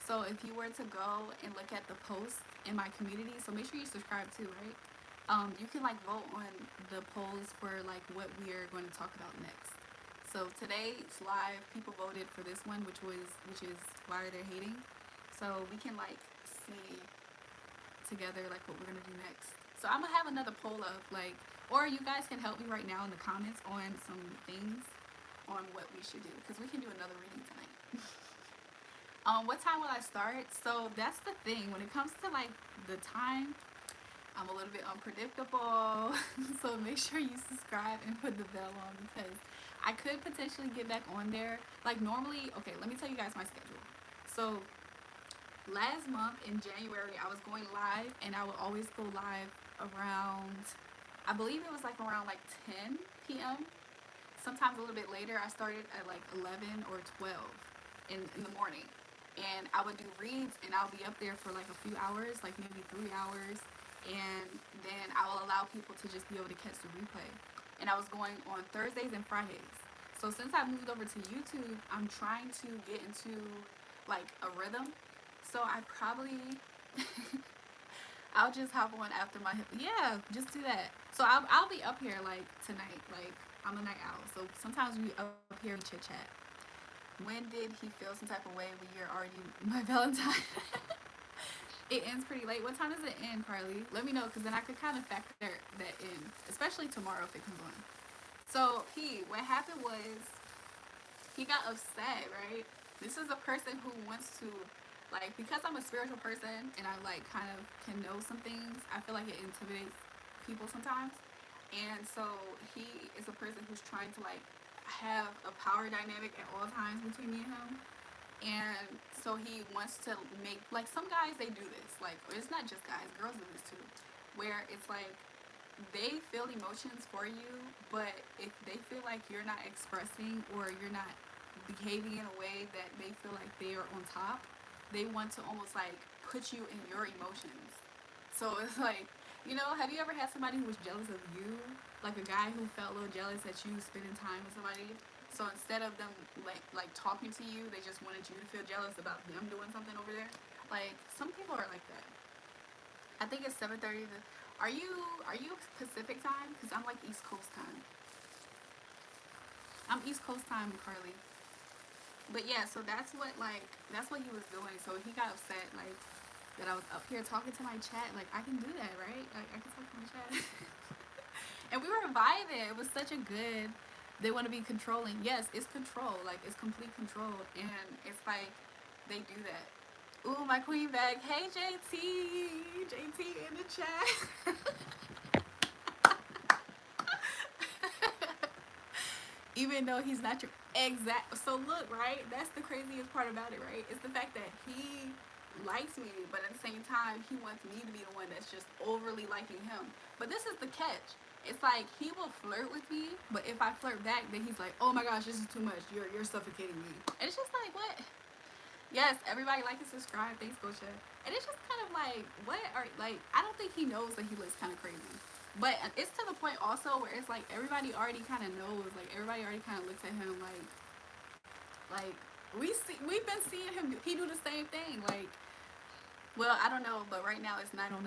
So if you were to go and look at the posts in my community, so make sure you subscribe too, right? You can like vote on the polls for like what we are going to talk about next. So today's live, people voted for this one, which is why are they hating? So we can like see together like what we're gonna do next. So I'm gonna have another poll up like, or you guys can help me right now in the comments on some things on what we should do, because we can do another reading tonight. What time will I start? So that's the thing when it comes to like the time, I'm a little bit unpredictable. So make sure you subscribe and put the bell on, because I could potentially get back on there like normally. Okay, let me tell you guys my schedule. So last month in January I was going live, and I would always go live around, I believe it was like around like 10 p.m. Sometimes a little bit later. I started at like 11 or 12 in the morning, and I would do reads, and I'll be up there for like a few hours, like maybe 3 hours, and then I will allow people to just be able to catch the replay. And I was going on Thursdays and Fridays. So since I moved over to YouTube, I'm trying to get into like a rhythm. So I probably I'll just hop on after my yeah, just do that. So I'll be up here like tonight, like I'm a night owl, so sometimes we up here and chit chat. When did he feel some type of way when you're already my Valentine? It ends pretty late. What time does it end, Carly? Let me know, because then I could kind of factor that in, especially tomorrow if it comes on. So what happened was he got upset, right? This is a person who wants to, like, because I'm a spiritual person and I like kind of can know some things, I feel like it intimidates people sometimes. And so he is a person who's trying to like have a power dynamic at all times between me and him. And so he wants to make, like, some guys, they do this, like, or it's not just guys, girls do this too, where it's like they feel emotions for you, but if they feel like you're not expressing or you're not behaving in a way that they feel like they are on top, they want to almost like put you in your emotions. So it's like, you know, have you ever had somebody who was jealous of you? Like a guy who felt a little jealous that you spending time with somebody. So instead of them like talking to you, they just wanted you to feel jealous about them doing something over there. Like some people are like that. I think it's 7:30. Are you Pacific time? Because I'm like East Coast time. I'm East Coast time, Carly. But yeah, so that's what he was doing. So he got upset like that I was up here talking to my chat. Like I can do that, right? Like I can talk to my chat. And we were vibing. It was such a good. They want to be controlling. Yes, it's control. Like it's complete control, and it's like they do that. Ooh, my queen bag. Hey JT in the chat. Even though he's not your exact. So look, right? That's the craziest part about it, right? It's the fact that he likes me, but at the same time, he wants me to be the one that's just overly liking him. But this is the catch. It's like he will flirt with me, but if I flirt back, then he's like, "Oh my gosh, this is too much. You're suffocating me." And it's just like, what? Yes, everybody like and subscribe. Thanks, Gosha. And it's just kind of like, what are like? I don't think he knows that he looks kind of crazy. But it's to the point also where it's like everybody already kind of knows. Like everybody already kind of looks at him like we've been seeing him. He do the same thing. Like, well, I don't know, but right now it's 9:09.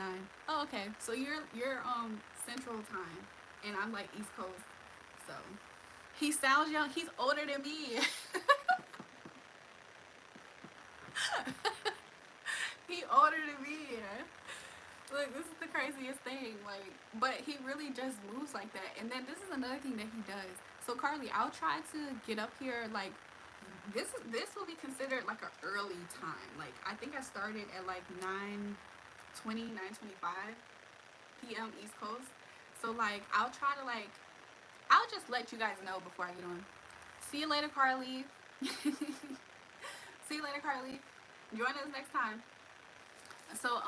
Oh, okay. So you're Central Time, and I'm like East Coast. So he sounds young. He's older than me. He older than me. Look, this is the craziest thing. Like, but he really just moves like that. And then this is another thing that he does. So Carly, I'll try to get up here like this will be considered like an early time. Like I think I started at like 9:20, 9:25 p.m. East Coast. So like I'll try to like I'll just let you guys know before I get on. See you later, Carly. See you later, Carly. Join us next time. So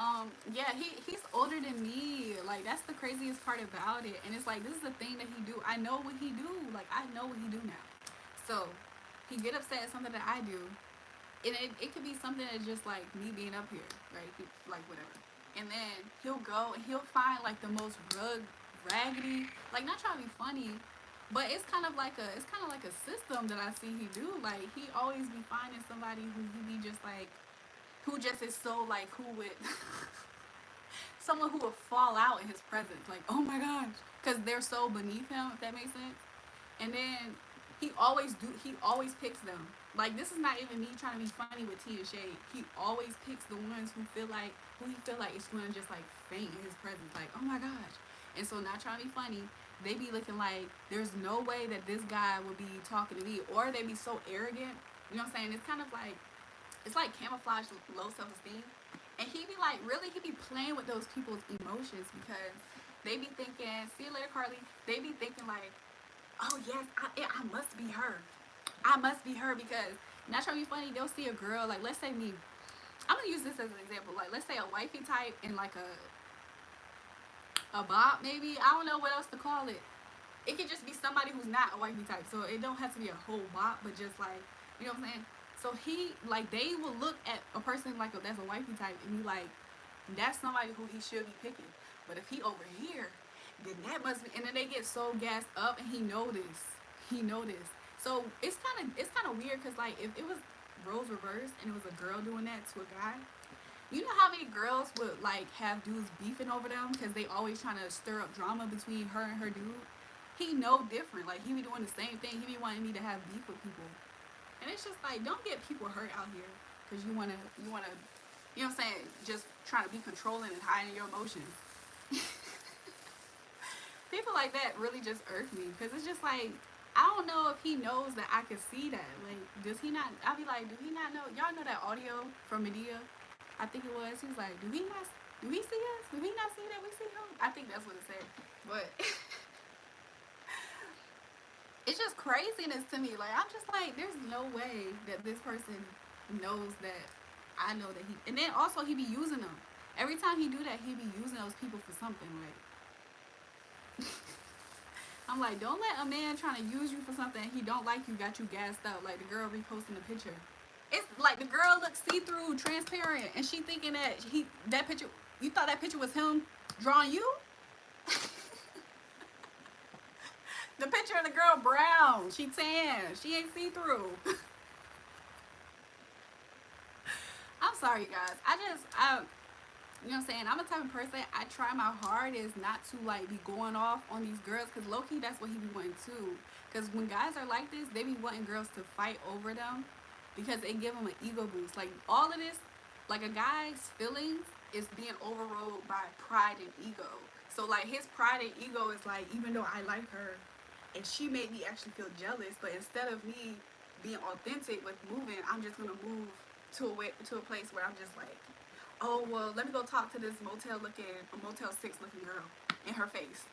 yeah, he's older than me. Like that's the craziest part about it. And it's like this is the thing that he do. I know what he do. Like I know what he do now. So he get upset at something that I do, and it could be something that's just like me being up here, right? Like whatever. And then he'll go and he'll find like the most raggedy, like not trying to be funny, but it's kind of like a system that I see he do. Like he always be finding somebody who he be just like who just is so like who would someone who would fall out in his presence, like oh my gosh, because they're so beneath him. If that makes sense. And then he always picks them. Like this is not even me trying to be funny with T and Shade. He always picks the ones who he feel like is gonna just like faint in his presence. Like oh my gosh. And so not trying to be funny, they be looking like there's no way that this guy would be talking to me, or they be so arrogant. You know what I'm saying? It's kind of like it's like camouflage low self esteem. And he be like, really, he be playing with those people's emotions because they be thinking, see you later, Carly. They be thinking like, oh yes, I must be her. I must be her because not trying to be funny. They'll see a girl like, let's say me. I'm gonna use this as an example. Like, let's say a wifey type and like a bop maybe. I don't know what else to call it. It could just be somebody who's not a wifey type. So it don't have to be a whole bop, but just like you know what I'm saying. So he like they will look at a person like that's a wifey type and be like, that's somebody who he should be picking. But if he over here, then that must be. And then they get so gassed up, and he know this. He know this. So it's kind of weird because like if it was roles reversed and it was a girl doing that to a guy, you know how many girls would like have dudes beefing over them because they always trying to stir up drama between her and her dude. He know different. Like he be doing the same thing. He be wanting me to have beef with people, and it's just like don't get people hurt out here because you wanna you know what I'm saying, just trying to be controlling and hiding your emotions. People like that really just irk me because it's just like I don't know if he knows that I can see that. Like, does he not? I'll be like, do he not know? Y'all know that audio from Medea? I think it was. He was like, do he not? Do he see us? Do he not see that we see him? I think that's what it said. But it's just craziness to me. Like, I'm just like, there's no way that this person knows that I know that he. And then also he be using them. Every time he do that, he be using those people for something. Like. I'm like, don't let a man trying to use you for something he don't like you got you gassed up. Like the girl reposting the picture. It's like the girl looks see-through, transparent, and she thinking that picture, you thought that picture was him drawing you? The picture of the girl brown. She tan. She ain't see-through. I'm sorry, guys. You know what I'm saying? I'm a type of person, I try my hardest not to like be going off on these girls because low-key that's what he be wanting too. Because when guys are like this, they be wanting girls to fight over them because they give them an ego boost. Like all of this, like a guy's feelings is being overrode by pride and ego. So like his pride and ego is like, even though I like her and she made me actually feel jealous, but instead of me being authentic with moving, I'm just gonna move to a place where I'm just like, oh well, let me go talk to this Motel 6 looking girl in her face.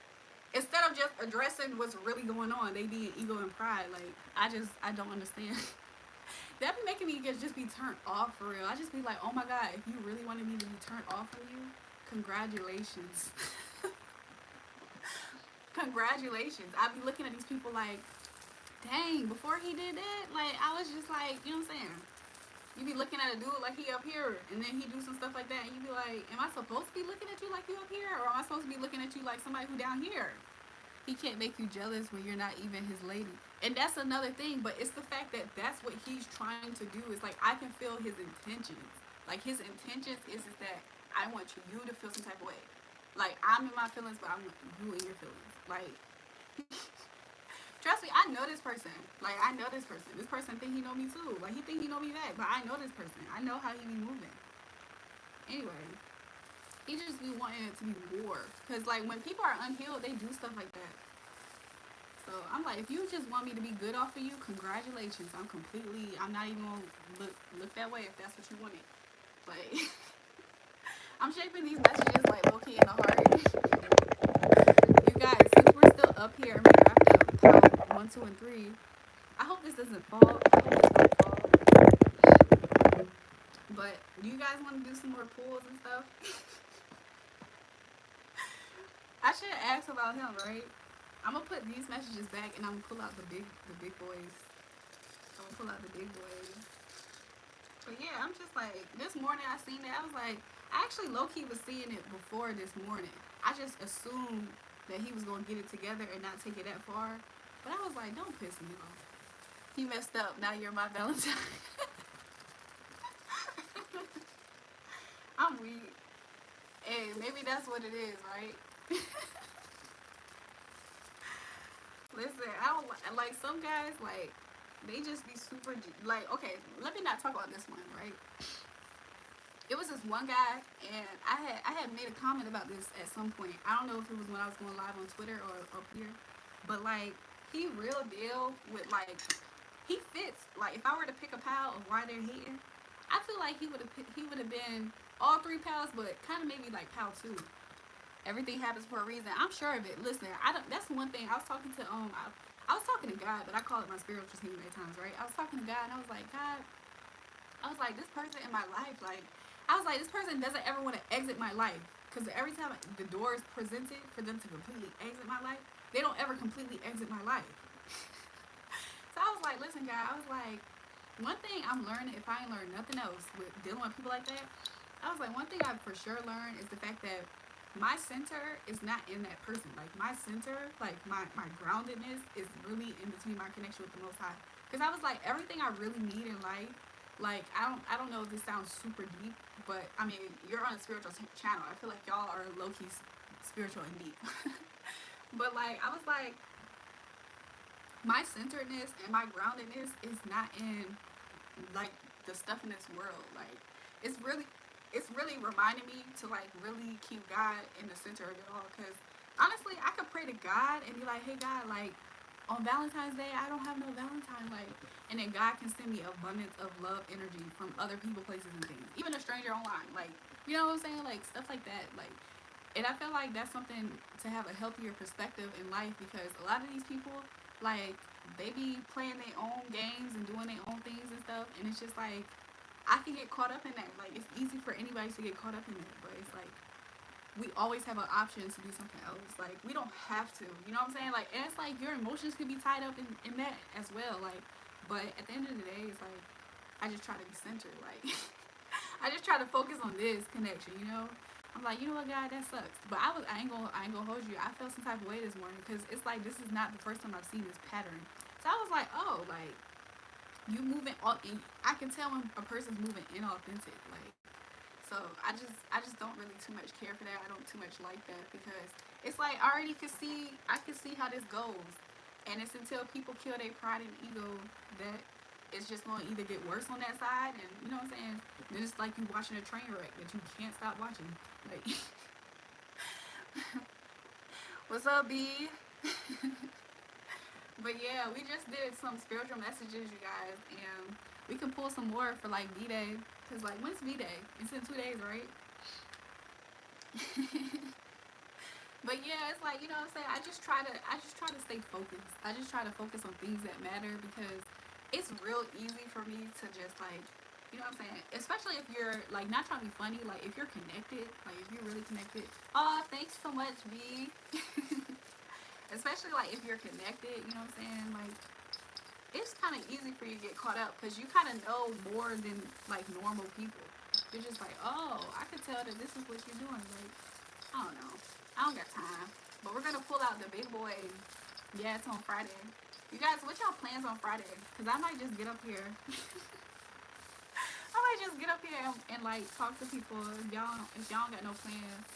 Instead of just addressing what's really going on, they be in ego and pride. Like I don't understand. That be making me just be turned off for real. I just be like, oh my god, if you really wanted me to be turned off from you, congratulations. Congratulations. I be looking at these people like, dang, before he did that, like I was just like, you know what I'm saying? You be looking at a dude like he up here, and then he do some stuff like that, and you be like, am I supposed to be looking at you like you up here, or am I supposed to be looking at you like somebody who down here? He can't make you jealous when you're not even his lady. And that's another thing, but it's the fact that that's what he's trying to do. Is like, I can feel his intentions. Like, his intentions is that I want you to feel some type of way. Like, I'm in my feelings, but I want you in your feelings. Like, trust me, I know this person. Like, I know this person. This person think he know me too. Like, he think he know me back, but I know this person. I know how he be moving. Anyway, he just be wanting it to be war. Because, like, when people are unhealed, they do stuff like that. So, I'm like, if you just want me to be good off of you, congratulations. I'm not even going to look that way if that's what you wanted. Like, I'm shaping these messages, like, low-key in the heart. You guys, since we're still up here and we wrapped up part 1, 2, and 3, I hope this doesn't fall. But do you guys want to do some more pulls and stuff? I should ask about him, right? I'm gonna put these messages back and I'm gonna pull out the big boys. I'm gonna pull out the big boys. But yeah, I'm just like, this morning I seen it. I was like, I actually low-key was seeing it before this morning. I just assumed that he was going to get it together and not take it that far. But I was like, don't piss me off. He messed up. Now you're my Valentine. I'm weak. Hey, maybe that's what it is, right? Listen, I don't like some guys, like, they just be super, like, okay, let me not talk about this one, right? It was this one guy, and I had made a comment about this at some point. I don't know if it was when I was going live on Twitter or here, but like, he real deal with, like, he fits. Like, if I were to pick a pile of why they're hating, I feel like he would have been all 3 piles, but kind of maybe like pile 2. Everything happens for a reason. I'm sure of it. Listen, that's one thing. I was talking to I was talking to God, but I call it my spiritual team at times, right? I was talking to God, and I was like, God, I was like, this person in my life, like, I was like, this person doesn't ever want to exit my life, because every time the door is presented for them to completely exit my life, they don't ever completely exit my life. So I was like, listen, God, I was like, one thing I'm learning, if I ain't learned nothing else with dealing with people like that, I was like, one thing I for sure learned is the fact that my center is not in that person. Like, my center, like, my groundedness is really in between my connection with the Most High. Because I was like, everything I really need in life, like, I don't know if this sounds super deep, but, I mean, you're on a spiritual channel. I feel like y'all are low-key spiritual and deep. But, like, I was like, my centeredness and my groundedness is not in, like, the stuff in this world. Like, it's really reminding me to, like, really keep God in the center of it all. Because honestly, I could pray to God and be like, hey God, like, on Valentine's Day I don't have no Valentine, like, and then God can send me abundance of love energy from other people, places, and things, even a stranger online, like, you know what I'm saying, like, stuff like that. Like, and I feel like that's something to have a healthier perspective in life, because a lot of these people, like, they be playing their own games and doing their own things and stuff, and it's just like, I can get caught up in that. Like, it's easy for anybody to get caught up in that, but it's like, we always have an option to do something else. Like, we don't have to, you know what I'm saying? Like, and it's like, your emotions could be tied up in that as well. Like, but at the end of the day, it's like, I just try to be centered. Like, I just try to focus on this connection, you know? I'm like, you know what, God, that sucks. But I ain't gonna hold you. I felt some type of way this morning, because it's like, this is not the first time I've seen this pattern. So I was like, oh, like, you moving all, I can tell when a person's moving inauthentic. Like, so I just don't really too much care for that. I don't too much like that, because it's like, I already can see how this goes, and it's until people kill their pride and ego that it's just gonna either get worse on that side, and you know what I'm saying, then it's like you watching a train wreck that you can't stop watching. Like, what's up, B? But yeah, we just did some spiritual messages, you guys, and we can pull some more for, like, Vday, because, like, when's Vday? It's in 2 days, right? But yeah, it's like, you know what I'm saying, I just try to stay focused. I just try to focus on things that matter, because it's real easy for me to just, like, you know what I'm saying, especially if you're, like, not trying to be funny, like, if you're connected, like, if you're really connected. Oh, thanks so much, V. Especially, like, if you're connected, you know what I'm saying, like, it's kind of easy for you to get caught up, because you kind of know more than, like, normal people. You're just like, oh, I could tell that this is what you're doing. Like, I don't know. I don't got time. But we're going to pull out the big boy. Yeah, it's on Friday. You guys, what y'all plans on Friday? Because I might just get up here. I might just get up here and like, talk to people. If y'all don't got no plans,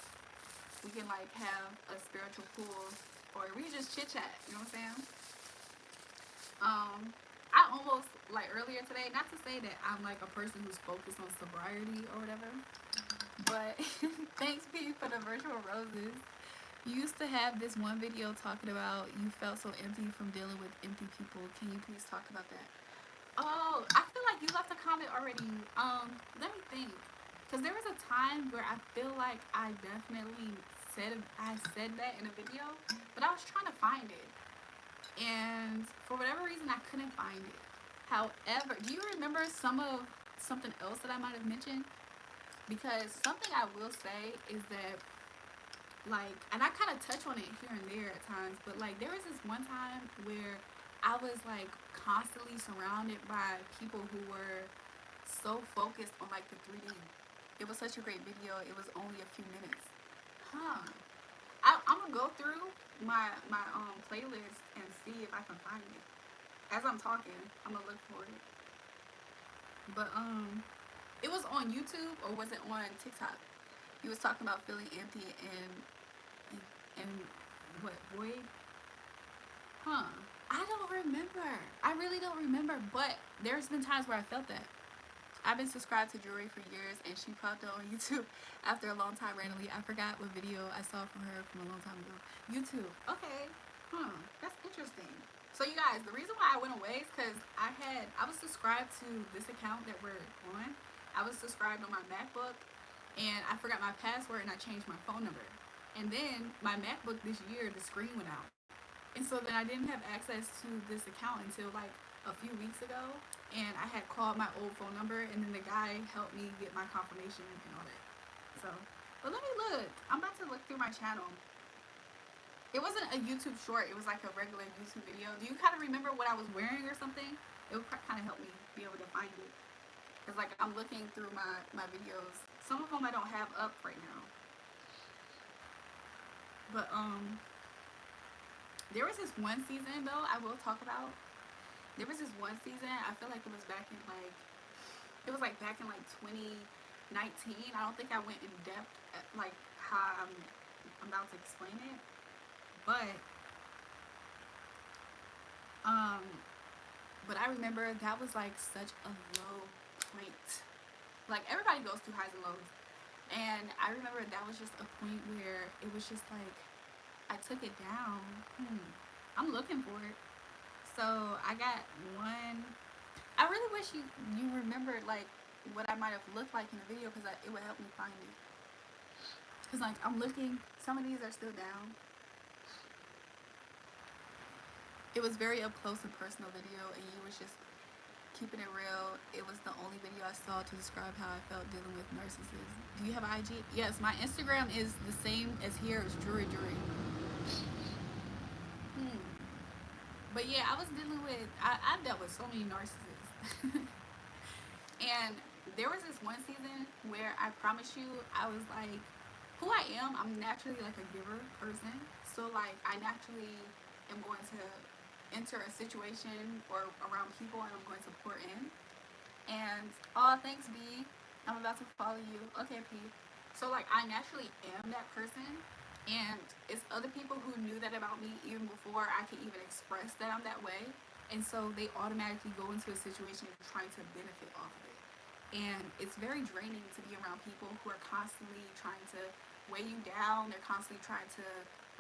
we can, like, have a spiritual pool. Or we can just chit chat, you know what I'm saying? I almost, like, earlier today, not to say that I'm, like, a person who's focused on sobriety or whatever, but thanks, P, for the virtual roses. You used to have this one video talking about you felt so empty from dealing with empty people. Can you please talk about that? Oh, I feel like you left a comment already. Let me think. Because there was a time where I feel like I definitely said that in a video, but I was trying to find it, and for whatever reason I couldn't find it. However, do you remember some of something else that I might have mentioned, because something I will say is that, like, and I kind of touch on it here and there at times, but like there was this one time where I was like constantly surrounded by people who were so focused on like the 3D. It was such a great video. It was only a few minutes. Huh. I'm gonna go through my playlist and see if I can find it. As I'm talking, I'm gonna look for it. But it was on YouTube, or was it on TikTok? He was talking about feeling empty and what, void? Huh. I don't remember. I really don't remember. But there's been times where I felt that. I've been subscribed to Jewelry for years, and she popped up on YouTube after a long time randomly. I forgot what video I saw from her from a long time ago. YouTube. Okay. Huh. That's interesting. So you guys, the reason why I went away is because I was subscribed to this account that we're on. I was subscribed on my MacBook, and I forgot my password, and I changed my phone number. And then my MacBook this year, the screen went out. And so then I didn't have access to this account until like a few weeks ago, and I had called my old phone number, and then the guy helped me get my confirmation and all that. So, but let me look. I'm about to look through my channel. It wasn't a YouTube short. It was like a regular YouTube video. Do you kind of remember what I was wearing or something? It would kind of help me be able to find it. Because like I'm looking through my videos. Some of them I don't have up right now. But there was this one season though I will talk about. There was this one season, I feel like it was back in like, it was like back in like 2019. I don't think I went in depth at like how I'm about to explain it. But I remember that was like such a low point. Like everybody goes through highs and lows. And I remember that was just a point where it was just like, I took it down. I'm looking for it. So I got one. I really wish you remembered like what I might have looked like in the video, because it would help me find it. Because like I'm looking, some of these are still down. It was very up close and personal video, and you was just keeping it real. It was the only video I saw to describe how I felt dealing with narcissists. Do you have an IG? Yes, my Instagram is the same as here. It's Jewelry. But yeah, I was dealing with, I dealt with so many narcissists. And there was this one season where I promise you, I was like, who I am, I'm naturally like a giver person. So like, I naturally am going to enter a situation or around people, and I'm going to pour in. And thanks B, I'm about to follow you. Okay P. So like, I naturally am that person. And it's other people who knew that about me even before I could even express that I'm that way. And so they automatically go into a situation trying to benefit off of it. And it's very draining to be around people who are constantly trying to weigh you down. They're constantly trying to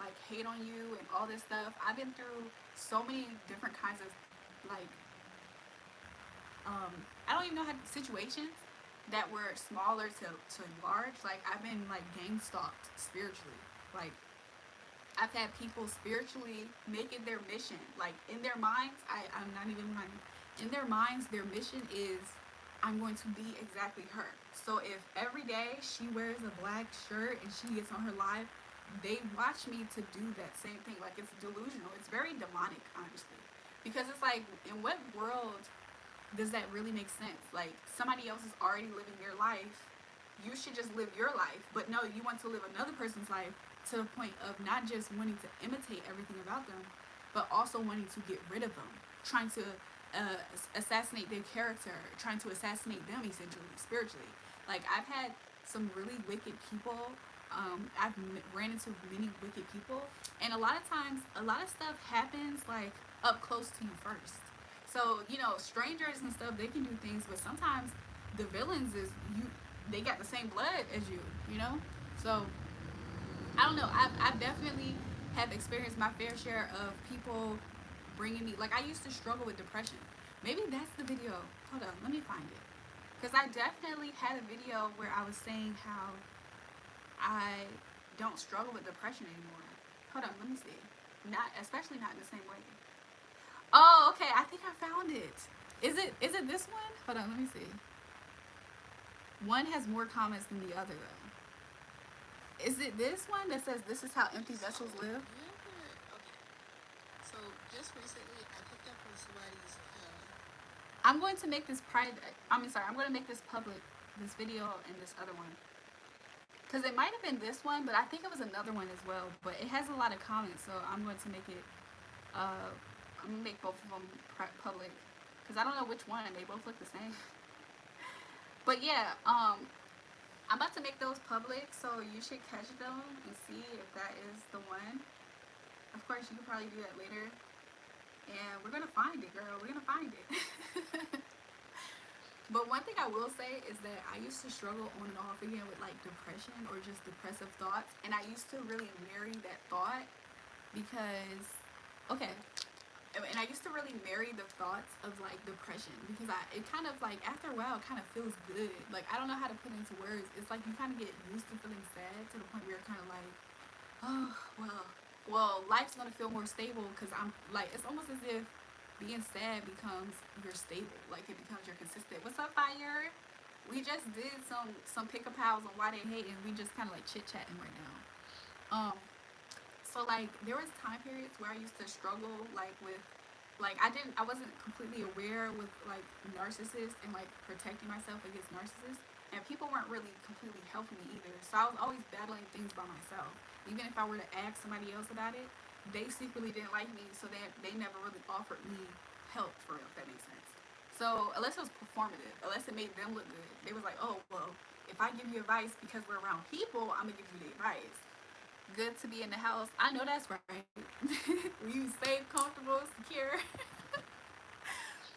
like hate on you and all this stuff. I've been through so many different kinds of like, I don't even know how situations that were smaller to large. Like I've been like gang stalked spiritually. Like, I've had people spiritually make it their mission. Like, in their minds, I'm not even lying. In their minds, their mission is, I'm going to be exactly her. So if every day she wears a black shirt and she gets on her live, they watch me to do that same thing. Like, it's delusional. It's very demonic, honestly. Because it's like, in what world does that really make sense? Like, somebody else is already living their life. You should just live your life. But no, you want to live another person's life, to the point of not just wanting to imitate everything about them, but also wanting to get rid of them, trying to assassinate their character, trying to assassinate them essentially, spiritually. Like I've had some really wicked people. I've ran into many wicked people, and a lot of times, a lot of stuff happens like up close to you first. So you know, strangers and stuff, they can do things, but sometimes the villains is you. They got the same blood as you, you know. So I don't know. I definitely have experienced my fair share of people bringing me, like I used to struggle with depression. Maybe that's the video. Hold on, let me find it. Because I definitely had a video where I was saying how I don't struggle with depression anymore. Hold on, let me see. Not, especially not in the same way. Oh, okay. I think I found it. Is it this one? Hold on, let me see. One has more comments than the other though. Is it this one that says this is how empty So vessels live? you ever okay? So just recently, I picked up on somebody's. I'm going to make this private. I mean, sorry, I'm going to make this public. This video and this other one, because it might have been this one, but I think it was another one as well. But it has a lot of comments, so I'm going to make it. Uh, I'm gonna make both of them public because I don't know which one. They both look the same. But yeah, I'm about to make those public, so you should catch them and see if that is the one. Of course, you can probably do that later. And we're gonna find it, girl. We're gonna find it. But one thing I will say is that I used to struggle on and off again with like depression or just depressive thoughts. And I used to really marry that thought because, okay, and I used to really marry the thoughts of like depression because it kind of like after a while it kind of feels good. Like I don't know how to put it into words. It's like you kind of get used to feeling sad to the point where you're kind of like, oh well, life's gonna feel more stable because I'm like it's almost as if being sad becomes your stable. Like it becomes your consistent. What's up, Fire? We just did some pick up pals on why they hate and we just kind of like chit chatting right now. Um, so like there was time periods where I used to struggle like with like I wasn't completely aware with like narcissists and like protecting myself against narcissists, and people weren't really completely helping me either, so I was always battling things by myself. Even if I were to ask somebody else about it, they secretly didn't like me, so they never really offered me help for real, if that makes sense. So unless it was performative, unless it made them look good, they was like, oh well, if I give you advice because we're around people, I'm gonna give you the advice. Good to be in the house. I know that's right. You safe, comfortable, secure.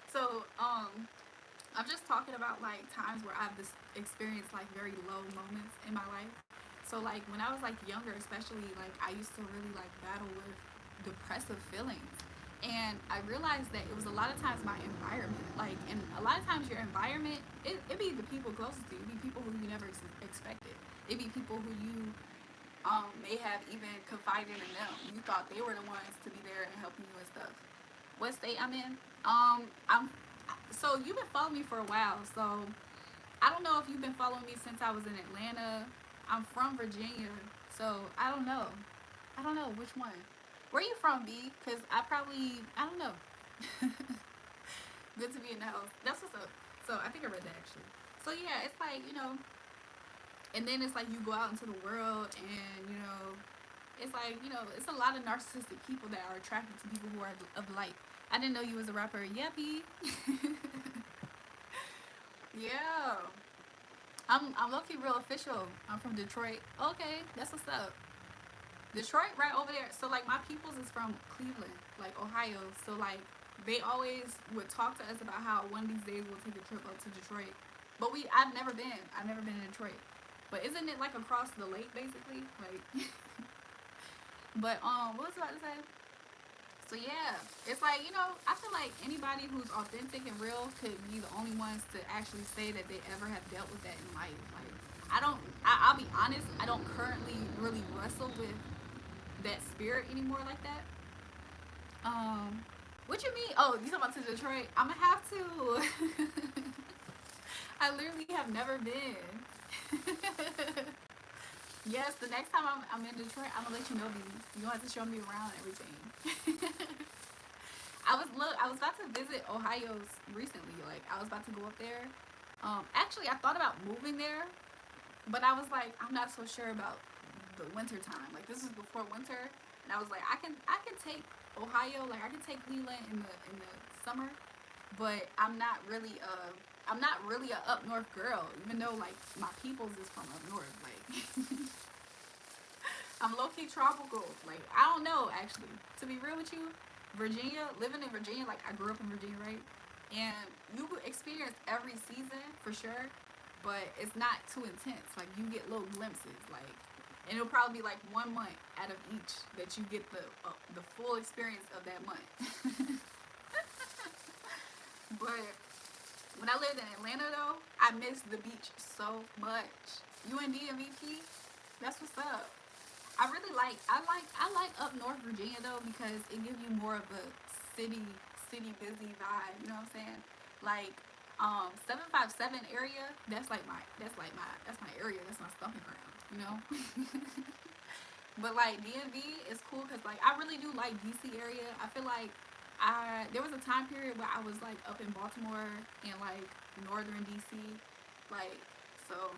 So, I'm just talking about like times where I've just experienced like very low moments in my life. So like when I was like younger, especially like I used to really like battle with depressive feelings. And I realized that it was a lot of times my environment, like, and a lot of times your environment, it be the people closest to you, it be people who you never expected. It be people who you may have even confided in them. You thought they were the ones to be there and helping you and stuff. What state I'm in? I'm so you've been following me for a while. So I don't know if you've been following me since I was in Atlanta. I'm from Virginia, so I don't know. I don't know which one. Where are you from, B? Cause I don't know. Good to be in the house. That's what's up. So I think I read that actually. So yeah, it's like and then it's like you go out into the world and it's like it's a lot of narcissistic people that are attracted to people who are of light. I didn't know you was a rapper. Yappy. Yeah, I'm low-key real official. I'm from Detroit. Okay, that's what's up. Detroit right over there. So like my peoples is from Cleveland, like Ohio. So like they always would talk to us about how one of these days we'll take a trip up to Detroit. But I've never been. I've never been in Detroit. But isn't it like across the lake basically? Like but what was I about to say? So yeah, it's like I feel like anybody who's authentic and real could be the only ones to actually say that they ever have dealt with that in life. Like I don't. I'll be honest. I don't currently really wrestle with that spirit anymore like that. What you mean? Oh, you talking about to Detroit? I'ma have to. I literally have never been. Yes, the next time I'm in Detroit, I'm gonna let you know these. You have to show me around and everything. I was about to visit Ohio recently. Like I was about to go up there. Actually, I thought about moving there, but I was like, I'm not so sure about the winter time. Like this is before winter, and I was like, I can take Ohio. Like I can take Cleveland in the summer, but I'm not really a up north girl. Even though like my peoples is from up north. Like I'm low key tropical. Like I don't know actually. To be real with you, Virginia, living in Virginia, like I grew up in Virginia, right? And you experience every season for sure, but it's not too intense. Like you get little glimpses, like, and it'll probably be like 1 month out of each that you get the full experience of that month. But when I lived in Atlanta, though, I missed the beach so much. UND MVP, that's what's up. I like up North Virginia though because it gives you more of a city busy vibe. You know what I'm saying? Like 757 area, that's my area, that's my stomping ground, you know. But like DMV is cool because like I really do like DC area. I feel like I there was a time period where I was like up in Baltimore and like northern DC, like, so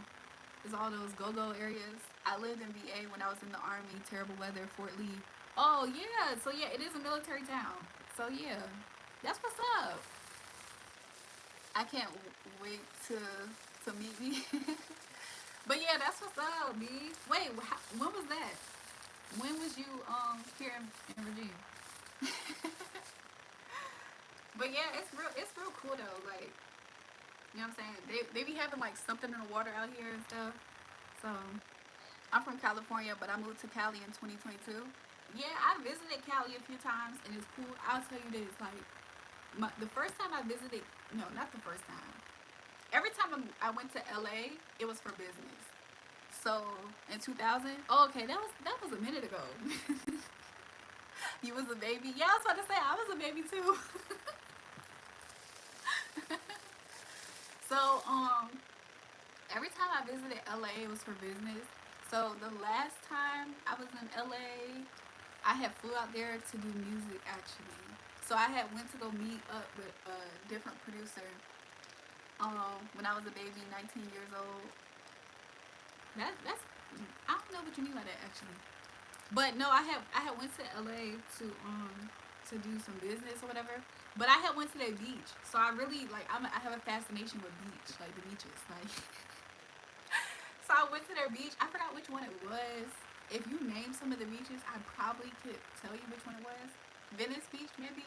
it's all those go-go areas. I lived in VA when I was in the army. Terrible weather, Fort Lee. Oh yeah, so yeah, it is a military town. So yeah, that's what's up. I can't wait to meet me. But yeah, that's what's up, B. Wait, when was that? When was you here in Virginia? But yeah, it's real cool though. Like, you know what I'm saying? They be having like something in the water out here and stuff. So I'm from California, but I moved to Cali in 2022. Yeah, I visited Cali a few times and it's cool. I'll tell you this, like the first time I visited, no, not the first time. Every time I went to LA, it was for business. So in 2000, oh, okay, that was a minute ago. You was a baby. Yeah, I was about to say I was a baby too. So every time I visited LA, it was for business. So the last time I was in LA, I had flew out there to do music actually. So I had went to go meet up with a different producer. When I was a baby, 19 years old. That's I don't know what you mean by that actually. But no, I had went to LA to do some business or whatever. But I had went to that beach, so I really like I have a fascination with beach, like the beaches, like. So I went to their beach. I forgot which one it was. If you name some of the beaches, I probably could tell you which one it was. Venice Beach, maybe.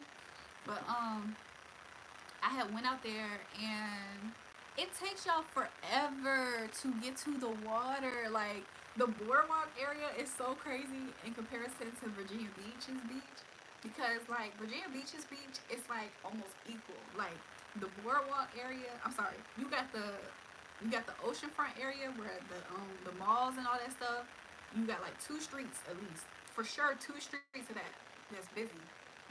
But I had went out there and it takes y'all forever to get to the water. Like the boardwalk area is so crazy in comparison to Virginia Beach's beach because like Virginia Beach's beach is like almost equal. Like the boardwalk area, I'm sorry, you got the oceanfront area where the malls and all that stuff. You got like two streets at least, for sure, two streets of that's busy.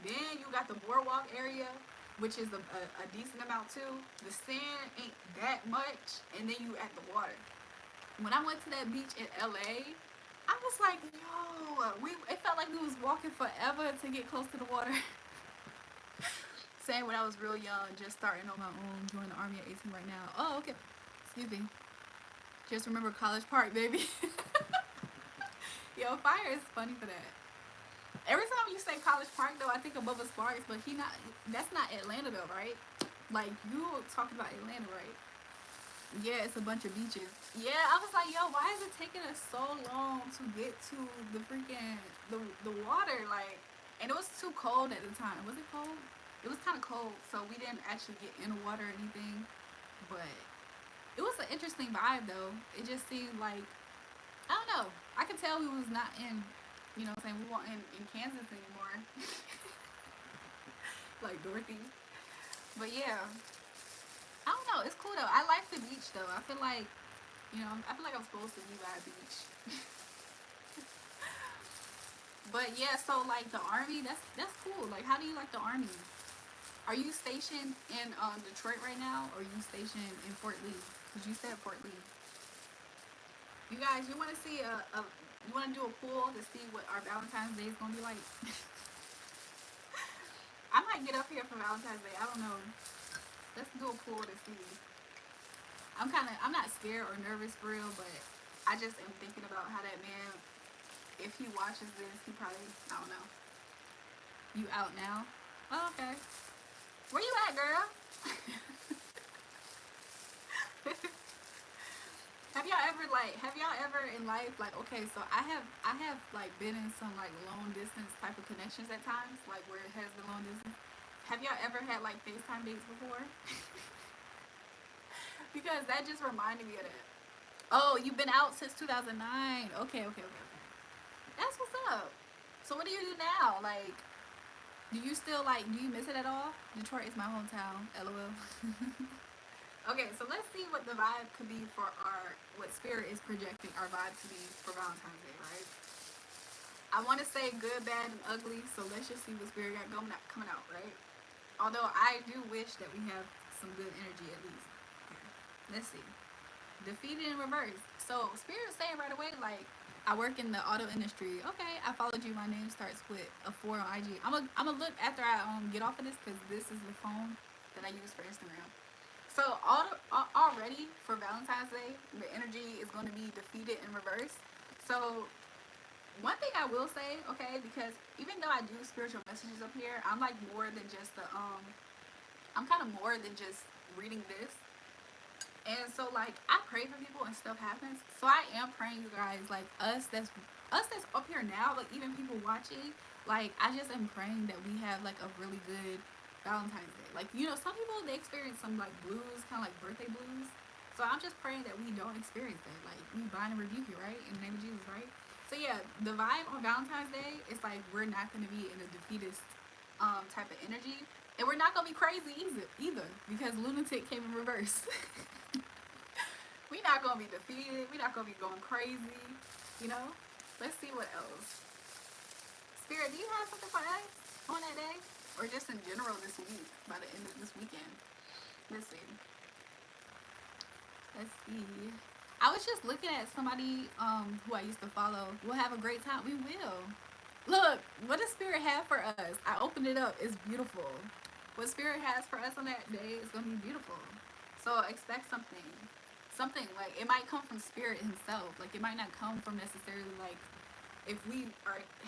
Then you got the boardwalk area, which is a decent amount too. The sand ain't that much, and then you at the water. When I went to that beach in LA, I was like, yo, it felt like we was walking forever to get close to the water. Same when I was real young, just starting on my own, joining the army at 18 right now. Oh, okay. Excuse me. Just remember College Park, baby. Yo, Fire is funny for that. Every time you say College Park, though, I think of Bubba Sparks, but he not. That's not Atlanta, though, right? Like you talking about Atlanta, right? Yeah, it's a bunch of beaches. Yeah, I was like, yo, why is it taking us so long to get to the freaking the water? Like, and it was too cold at the time. Was it cold? It was kind of cold, so we didn't actually get in the water or anything. But it was an interesting vibe, though. It just seemed like I don't know. I could tell we was not in, you know what I'm saying, we weren't in Kansas anymore. Like Dorothy. But yeah, I don't know. It's cool though. I like the beach though. I feel like, I feel like I'm supposed to be by a beach. But yeah, so like the army, that's cool. Like, how do you like the army? Are you stationed in Detroit right now, or are you stationed in Fort Lee? Cause you said Fort Lee. You guys, you want to see you want to do a poll to see what our Valentine's Day is gonna be like? I might get up here for Valentine's Day. I don't know. Let's do a poll to see. I'm not scared or nervous for real, but I just am thinking about how that man, if he watches this, he probably, I don't know. You out now? Oh, okay. Where you at, girl? Have y'all ever in life, like, okay, so I have like been in some like long distance type of connections at times, like where it has been long distance. Have y'all ever had like FaceTime dates before? Because that just reminded me of that. Oh, you've been out since 2009. Okay, okay, okay, okay. That's what's up. So what do you do now? Like, do you still like? Do you miss it at all? Detroit is my hometown. LOL. Okay, so let's see what the vibe could be for what Spirit is projecting our vibe to be for Valentine's Day, right? I want to say good, bad, and ugly, so let's just see what Spirit got coming out, right? Although I do wish that we have some good energy at least. Okay. Let's see. Defeated in reverse. So Spirit is saying right away, like, I work in the auto industry. Okay, I followed you. My name starts with a 4 on IG. I'm gonna look after I get off of this because this is the phone that I use for Instagram. So already for Valentine's Day, the energy is going to be defeated in reverse. So one thing I will say, okay, because even though I do spiritual messages up here, I'm like more than just the I'm kind of more than just reading this. And so like I pray for people and stuff happens. So I am praying, you guys, like us that's up here now, like even people watching, like I just am praying that we have like a really good Valentine's Day. Like, you know, some people they experience some like blues, kind of like birthday blues. So I'm just praying that we don't experience that. Like we bind and rebuke it, right? In the name of Jesus, right? So yeah, the vibe on Valentine's Day is like we're not gonna be in a defeatist type of energy. And we're not gonna be crazy either because lunatic came in reverse. We're not gonna be defeated. We're not gonna be going crazy. You know? Let's see what else. Spirit, do you have something for us on that day? Or just in general this week, by the end of this weekend? Let's see. Let's see. I was just looking at somebody who I used to follow. We'll have a great time. We will. Look, what does Spirit have for us? I opened it up. It's beautiful. What Spirit has for us on that day is going to be beautiful. So expect something. Something, like, it might come from Spirit himself. Like, it might not come from necessarily, like, if we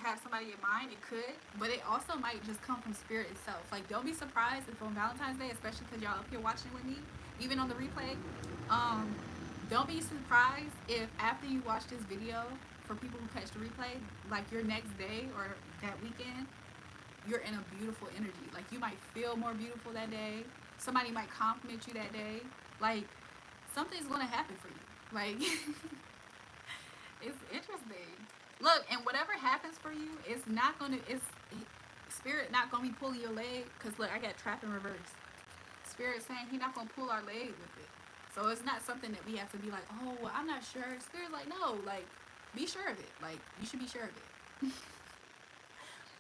have somebody in mind, it could. But it also might just come from Spirit itself. Like, don't be surprised if on Valentine's Day, especially because y'all up here watching with me, even on the replay, don't be surprised if after you watch this video, for people who catch the replay, like your next day or that weekend, you're in a beautiful energy. Like you might feel more beautiful that day. Somebody might compliment you that day. Like something's gonna happen for you. Like it's interesting. Look, and whatever happens for you, it's Spirit not gonna be pulling your leg. Cause look, I got trapped in reverse. Spirit saying He's not gonna pull our leg with it. So it's not something that we have to be like, oh, well, I'm not sure. Spirit's like, no, like, be sure of it. Like, you should be sure of it.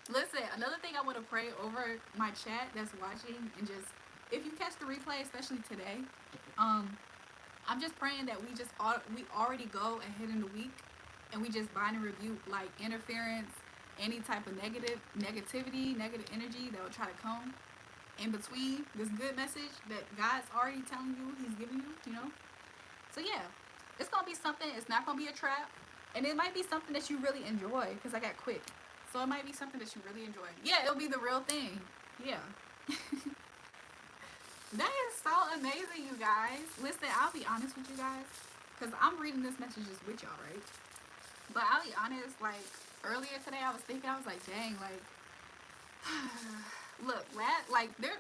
Listen, another thing I want to pray over my chat that's watching, and just, if you catch the replay, especially today, I'm just praying that we already go ahead in the week, and we just bind and rebuke, like, interference, any type of negativity, negative energy that will try to come in between this good message that God's already telling you He's giving you, you know? So yeah, it's going to be something. It's not going to be a trap. And it might be something that you really enjoy, because I got quick. So it might be something that you really enjoy. Yeah, it'll be the real thing. Yeah. That is so amazing, you guys. Listen, I'll be honest with you guys, because I'm reading this messages with y'all, right? But I'll be honest, like, earlier today I was thinking, I was like, dang, like, look,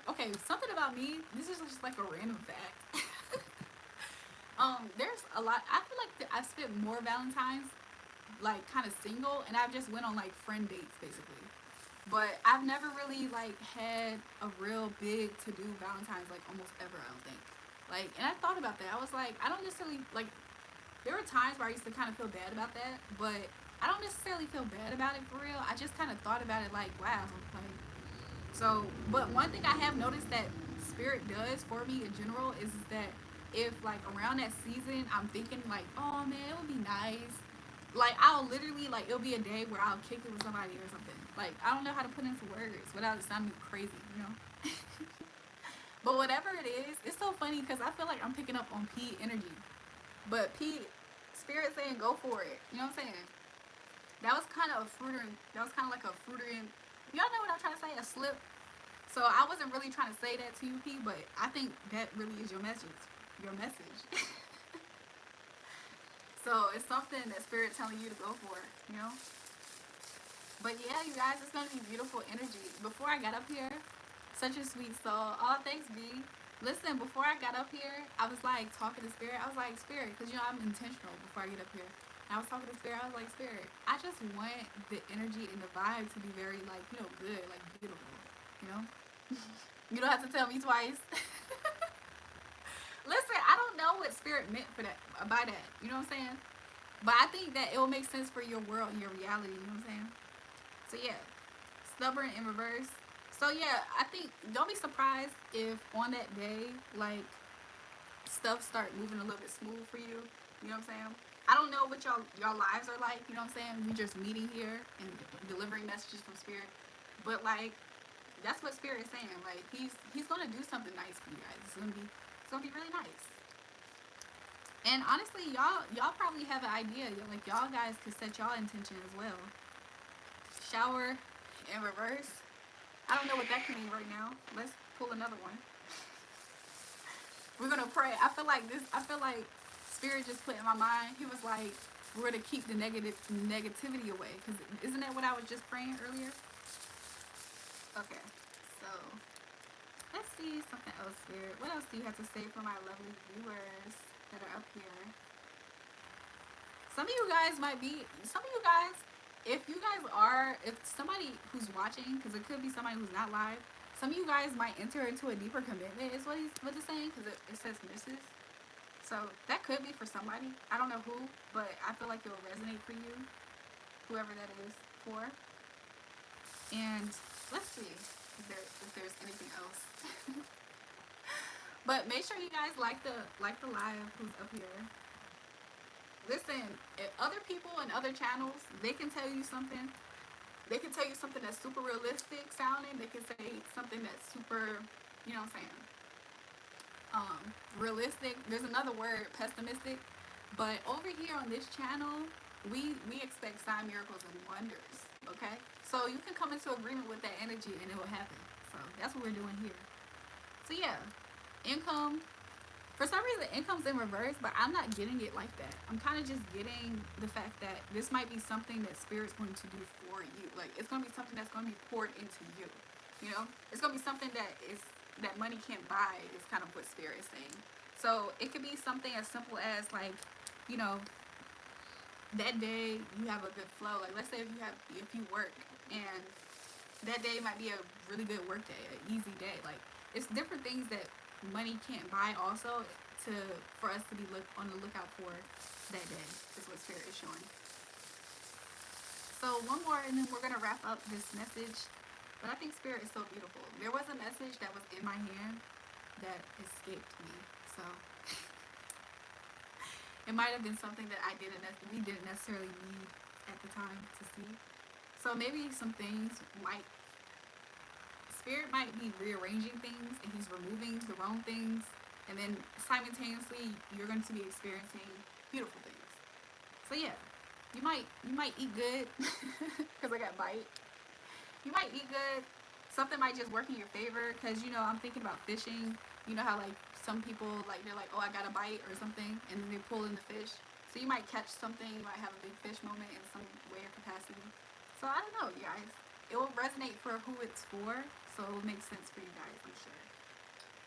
okay, something about me, this is just like a random fact. There's a lot, I feel like I've spent more Valentine's, like, kind of single, and I've just went on, like, friend dates, basically. But I've never really, like, had a real big to-do Valentine's, like, almost ever, I don't think. Like, and I thought about that. I was like, I don't necessarily, like, there were times where I used to kind of feel bad about that, but I don't necessarily feel bad about it for real. I just kind of thought about it like, wow, like, so, but one thing I have noticed that Spirit does for me in general is that if, like, around that season, I'm thinking, like, oh, man, it would be nice. Like, I'll literally, like, it'll be a day where I'll kick it with somebody or something. Like, I don't know how to put into words without it sounding crazy, you know? But whatever it is, it's so funny because I feel like I'm picking up on P energy. But P, Spirit saying go for it. You know what I'm saying? That was kind of like a fruitering, y'all know what I'm trying to say? A slip. So I wasn't really trying to say that to you, P, but I think that really is your message. Your message. So it's something that Spirit telling you to go for, you know? But yeah, you guys, it's going to be beautiful energy. Before I got up here, such a sweet soul. Oh, thanks, B. Listen, before I got up here, I was like talking to Spirit. I was like, Spirit, because, you know, I'm intentional before I get up here. And I was talking to Spirit. I was like, Spirit, I just want the energy and the vibe to be very, like, you know, good, like, beautiful, you know? You don't have to tell me twice. Listen, I don't know what Spirit meant for that, by that, you know what I'm saying? But I think that it will make sense for your world and your reality, you know what I'm saying? So yeah, stubborn in reverse. So yeah, I think don't be surprised if on that day, like, stuff start moving a little bit smooth for you. You know what I'm saying? I don't know what y'all lives are like. You know what I'm saying? We just meeting here and delivering messages from Spirit, but like that's what Spirit is saying. Like he's gonna do something nice for you guys. It's gonna be really nice. And honestly, y'all probably have an idea. Like y'all guys could set y'all intention as well. Shower in reverse. I don't know what that can mean right now. Let's pull another one. We're gonna pray. I feel like this. I feel like Spirit just put in my mind. He was like, "We're gonna keep the negativity away." Because isn't that what I was just praying earlier? Okay, so let's see something else, Spirit. What else do you have to say for my lovely viewers that are up here? Some of you guys might be. Some of you guys, if somebody who's watching, because it could be somebody who's not live. Some of you guys might enter into a deeper commitment, is what it's saying, because it says Mrs. So that could be for somebody. I don't know who, but I feel like it will resonate for you, whoever that is for. And let's see if there's anything else. But make sure you guys like the live who's up here. Listen, if other people and other channels, they can tell you something. They can tell you something that's super realistic sounding. They can say something that's super, you know what I'm saying, realistic. There's another word, pessimistic. But over here on this channel, we expect sign, miracles, and wonders. Okay? So you can come into agreement with that energy and it will happen. So that's what we're doing here. So yeah, income. For some reason, income's in reverse, but I'm not getting it like that. I'm kind of just getting the fact that this might be something that Spirit's going to do for you. Like, it's going to be something that's going to be poured into you. You know? It's going to be something that money can't buy, is kind of what Spirit is saying. So, it could be something as simple as, like, you know, that day you have a good flow. Like, let's say if you work, and that day might be a really good work day, an easy day. Like, it's different things that money can't buy also for us to be on the lookout for that day, is what Spirit is showing. So one more and then we're going to wrap up this message. But I think Spirit is so beautiful. There was a message that was in my hand that escaped me. So it might have been something that we didn't necessarily need at the time to see. So maybe some things Spirit might be rearranging things and he's removing the wrong things, and then simultaneously you're going to be experiencing beautiful things. So yeah, you might eat good because I got bite. You might eat good. Something might just work in your favor because, you know, I'm thinking about fishing. You know how like some people they're like, oh, I got a bite or something, and then they pull in the fish. So you might catch something. You might have a big fish moment in some way or capacity. So I don't know, you guys. It will resonate for who it's for, so it will make sense for you guys, I'm sure.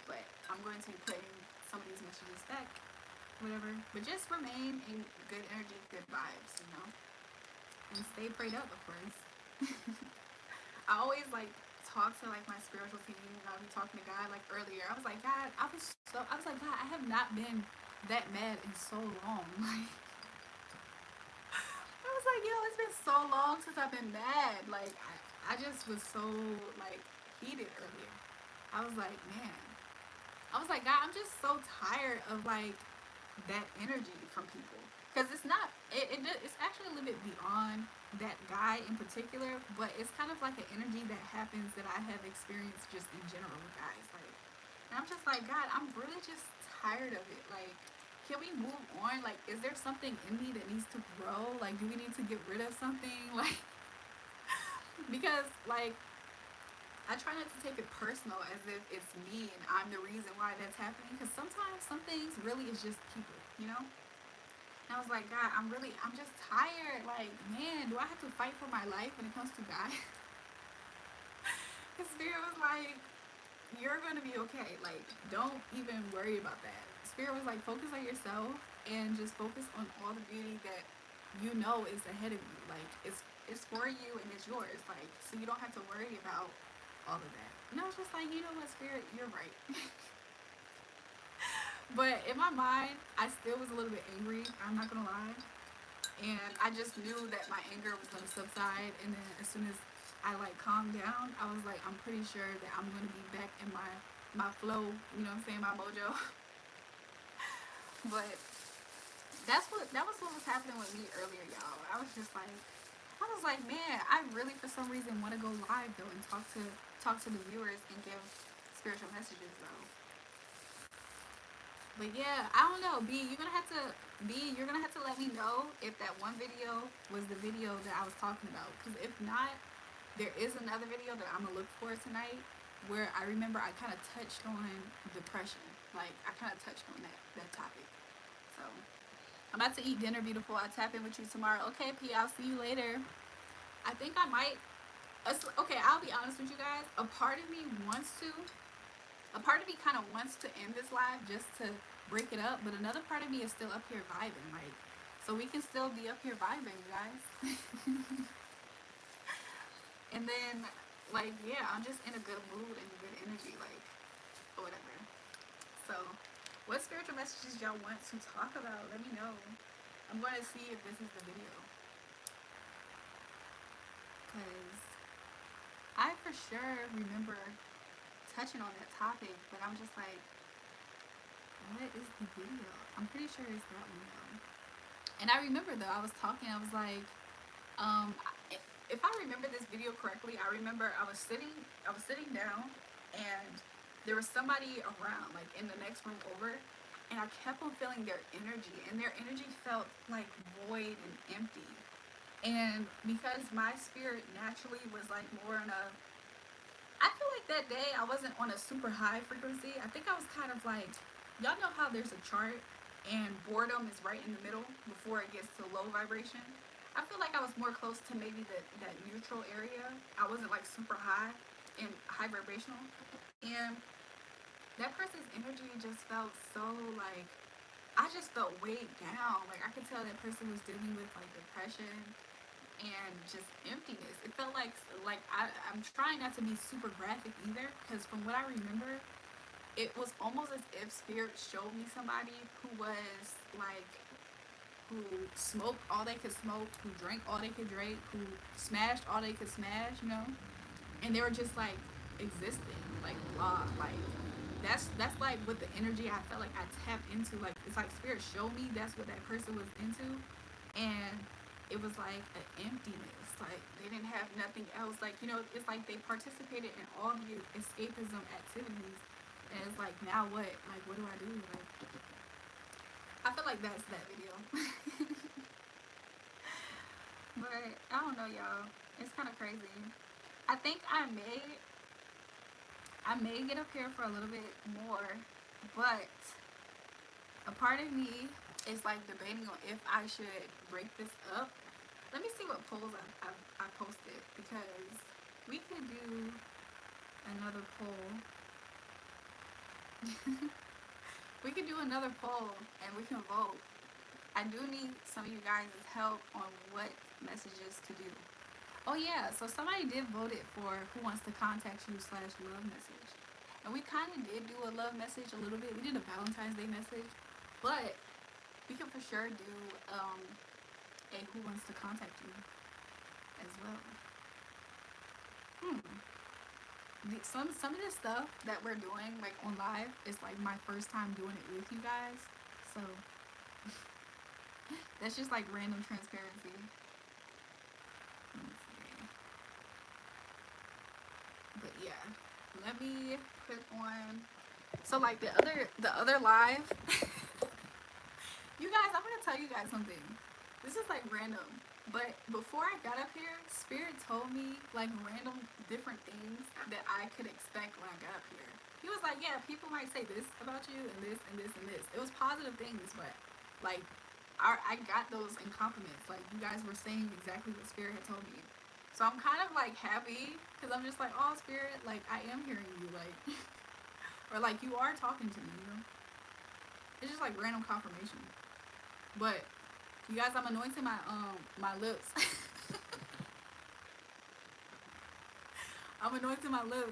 But I'm going to be putting some of these messages back, whatever. But just remain in good energy, good vibes, you know? And stay prayed up, of course. I always, talk to, my spiritual team, and I'll be talking to God, earlier. I was like, God, I was like, God, I have not been that mad in so long. I was like, yo, it's been so long since I've been mad. I just was so, heated earlier. I was like, man. I was like, God, I'm just so tired of, that energy from people. Because it's not, it's actually a little bit beyond that guy in particular, but it's kind of like an energy that happens that I have experienced just in general with guys. And I'm just like, God, I'm really just tired of it. Can we move on? Is there something in me that needs to grow? Do we need to get rid of something? Because, I try not to take it personal as if it's me and I'm the reason why that's happening. Because sometimes some things really is just people, you know? And I was like, God, I'm just tired. Man, do I have to fight for my life when it comes to God? His Spirit was like, you're going to be okay. Don't even worry about that. Spirit was like, focus on yourself and just focus on all the beauty that you know is ahead of you. It's for you and it's yours. So you don't have to worry about all of that. And I was just like, you know what, Spirit, you're right. But in my mind, I still was a little bit angry. I'm not going to lie. And I just knew that my anger was going to subside. And then as soon as I like calmed down, I was like, I'm pretty sure that I'm gonna be back in my flow, you know what I'm saying, my mojo. But that was what was happening with me earlier, y'all. I was like, man, I really for some reason want to go live though and talk to the viewers and give spiritual messages though. But yeah, I don't know. You're gonna have to let me know if that one video was the video that I was talking about. Because if not, there is another video that I'm gonna look for tonight where I remember I kind of touched on depression. Like I kind of touched on that topic. So I'm about to eat dinner, beautiful. I'll tap in with you tomorrow. Okay, P. I'll see you later. I think I might. Okay, I'll be honest with you guys. A part of me kind of wants to end this live just to break it up, but another part of me is still up here vibing, like, so we can still be up here vibing, you guys. And then, like, yeah, I'm just in a good mood and good energy, like, or whatever. So, what spiritual messages y'all want to talk about? Let me know. I'm going to see if this is the video. Because I for sure remember touching on that topic, but I'm just like, what is the video? I'm pretty sure it's that one though. And I remember though, I was talking, I was like, if I remember this video correctly, I remember I was sitting down and there was somebody around, like in the next room over, and I kept on feeling their energy, and their energy felt like void and empty. And because my spirit naturally was like more in a, I feel like that day I wasn't on a super high frequency. I think I was kind of like, y'all know how there's a chart and boredom is right in the middle before it gets to low vibration. I feel like I was more close to maybe that neutral area. I wasn't like super high and high vibrational. And that person's energy just felt so like, I just felt weighed down. Like I could tell that person was dealing with like depression and just emptiness. It felt like I'm trying not to be super graphic either, because from what I remember, it was almost as if spirit showed me somebody who was like, who smoked all they could smoke, who drank all they could drink, who smashed all they could smash, you know, and they were just like existing, like blah, like that's like what the energy I felt like I tapped into. Like it's like spirit showed me that's what that person was into, and it was like an emptiness. Like they didn't have nothing else. Like, you know, it's like they participated in all the escapism activities, and it's like, now what? Like, what do I do? Like, I feel like that's that video. But I don't know, y'all. It's kind of crazy. I think I may get up here for a little bit more, but a part of me is like debating on if I should break this up. Let me see what polls I posted, because we could do another poll. We could do another poll and we can vote. I do need some of you guys' help on what messages to do. Oh yeah, so somebody did vote it for who wants to contact you / love message. And we kind of did do a love message a little bit. We did a Valentine's Day message, but we can for sure do a who wants to contact you as well. Some of this stuff that we're doing like on live is like my first time doing it with you guys, so that's just like random transparency. But yeah, let me put on. So like the other live. You guys, I'm gonna tell you guys something. This is like random, but before I got up here, Spirit told me like random different things that I could expect when I got up here. He was like, yeah, people might say this about you and this and this and this. It was positive things, but like I got those in compliments. Like you guys were saying exactly what Spirit had told me. So I'm kind of like happy, because I'm just like, oh Spirit, like I am hearing you, like or like you are talking to me, you know. It's just like random confirmation. But you guys, I'm anointing my lips. I'm anointing my lips.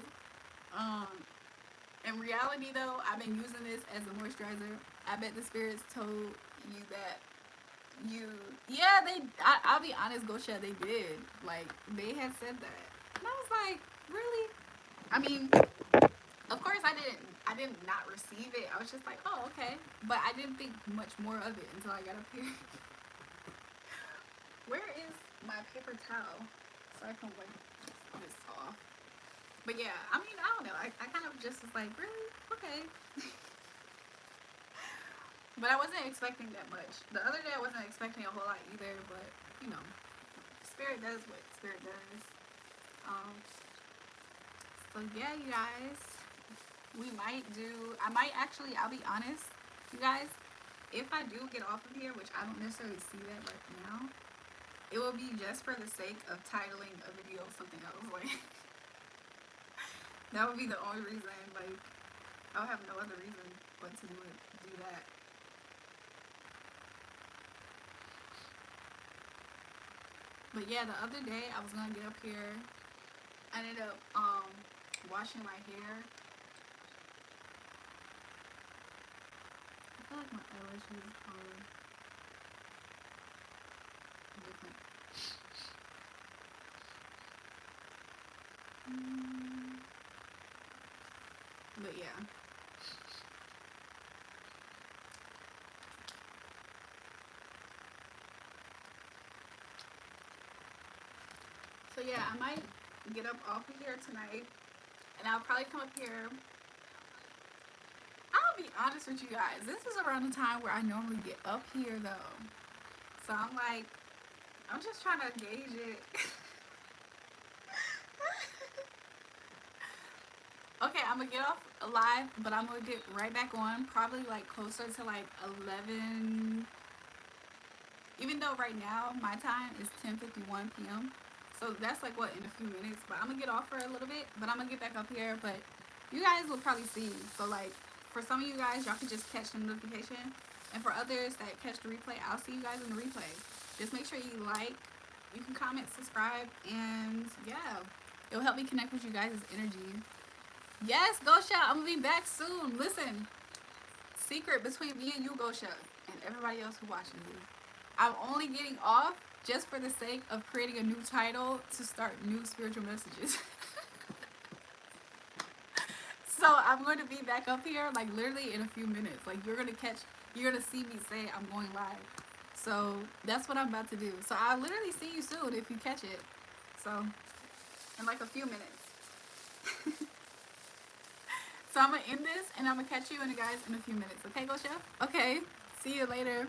In reality though, I've been using this as a moisturizer. I bet the spirits told you that I'll be honest, Gosha, they did. Like, they had said that. And I was like, really? I mean, of course I did not receive it. I was just like, oh, okay. But I didn't think much more of it until I got up here. Where is my paper towel? So I can wipe this off. But yeah, I mean, I don't know. I kind of just was like, really? Okay. But I wasn't expecting that much. The other day I wasn't expecting a whole lot either, but you know, spirit does what spirit does. Um, so yeah, you guys, I'll be honest, you guys, if I do get off of here, which I don't necessarily see that right now, it will be just for the sake of titling a video something else. Like, that would be the only reason. Like, I'll have no other reason but to do that. But yeah, the other day I was gonna get up here. I ended up washing my hair. I feel like my eyelashes are different. But yeah. So yeah, I might get up off of here tonight, and I'll probably come up here. I'll be honest with you guys. This is around the time where I normally get up here though. So I'm like, I'm just trying to gauge it. Okay, I'm gonna get off live, but I'm gonna get right back on. Probably like closer to like 11. Even though right now my time is 10:51 p.m. So that's like what, in a few minutes. But I'm gonna get off for a little bit. But I'm gonna get back up here. But you guys will probably see. So like for some of you guys, y'all can just catch the notification. And for others that catch the replay, I'll see you guys in the replay. Just make sure you like, you can comment, subscribe, and yeah, it'll help me connect with you guys' energy. Yes, Gosha, I'm gonna be back soon. Listen, secret between me and you, Gosha, and everybody else who watches this. I'm only getting off just for the sake of creating a new title to start new spiritual messages. So I'm going to be back up here like literally in a few minutes. Like you're gonna see me say I'm going live. So that's what I'm about to do. So I'll literally see you soon if you catch it. So in like a few minutes. So I'm gonna end this and I'm gonna catch you and the guys in a few minutes. Okay, Gosha? Okay. See you later.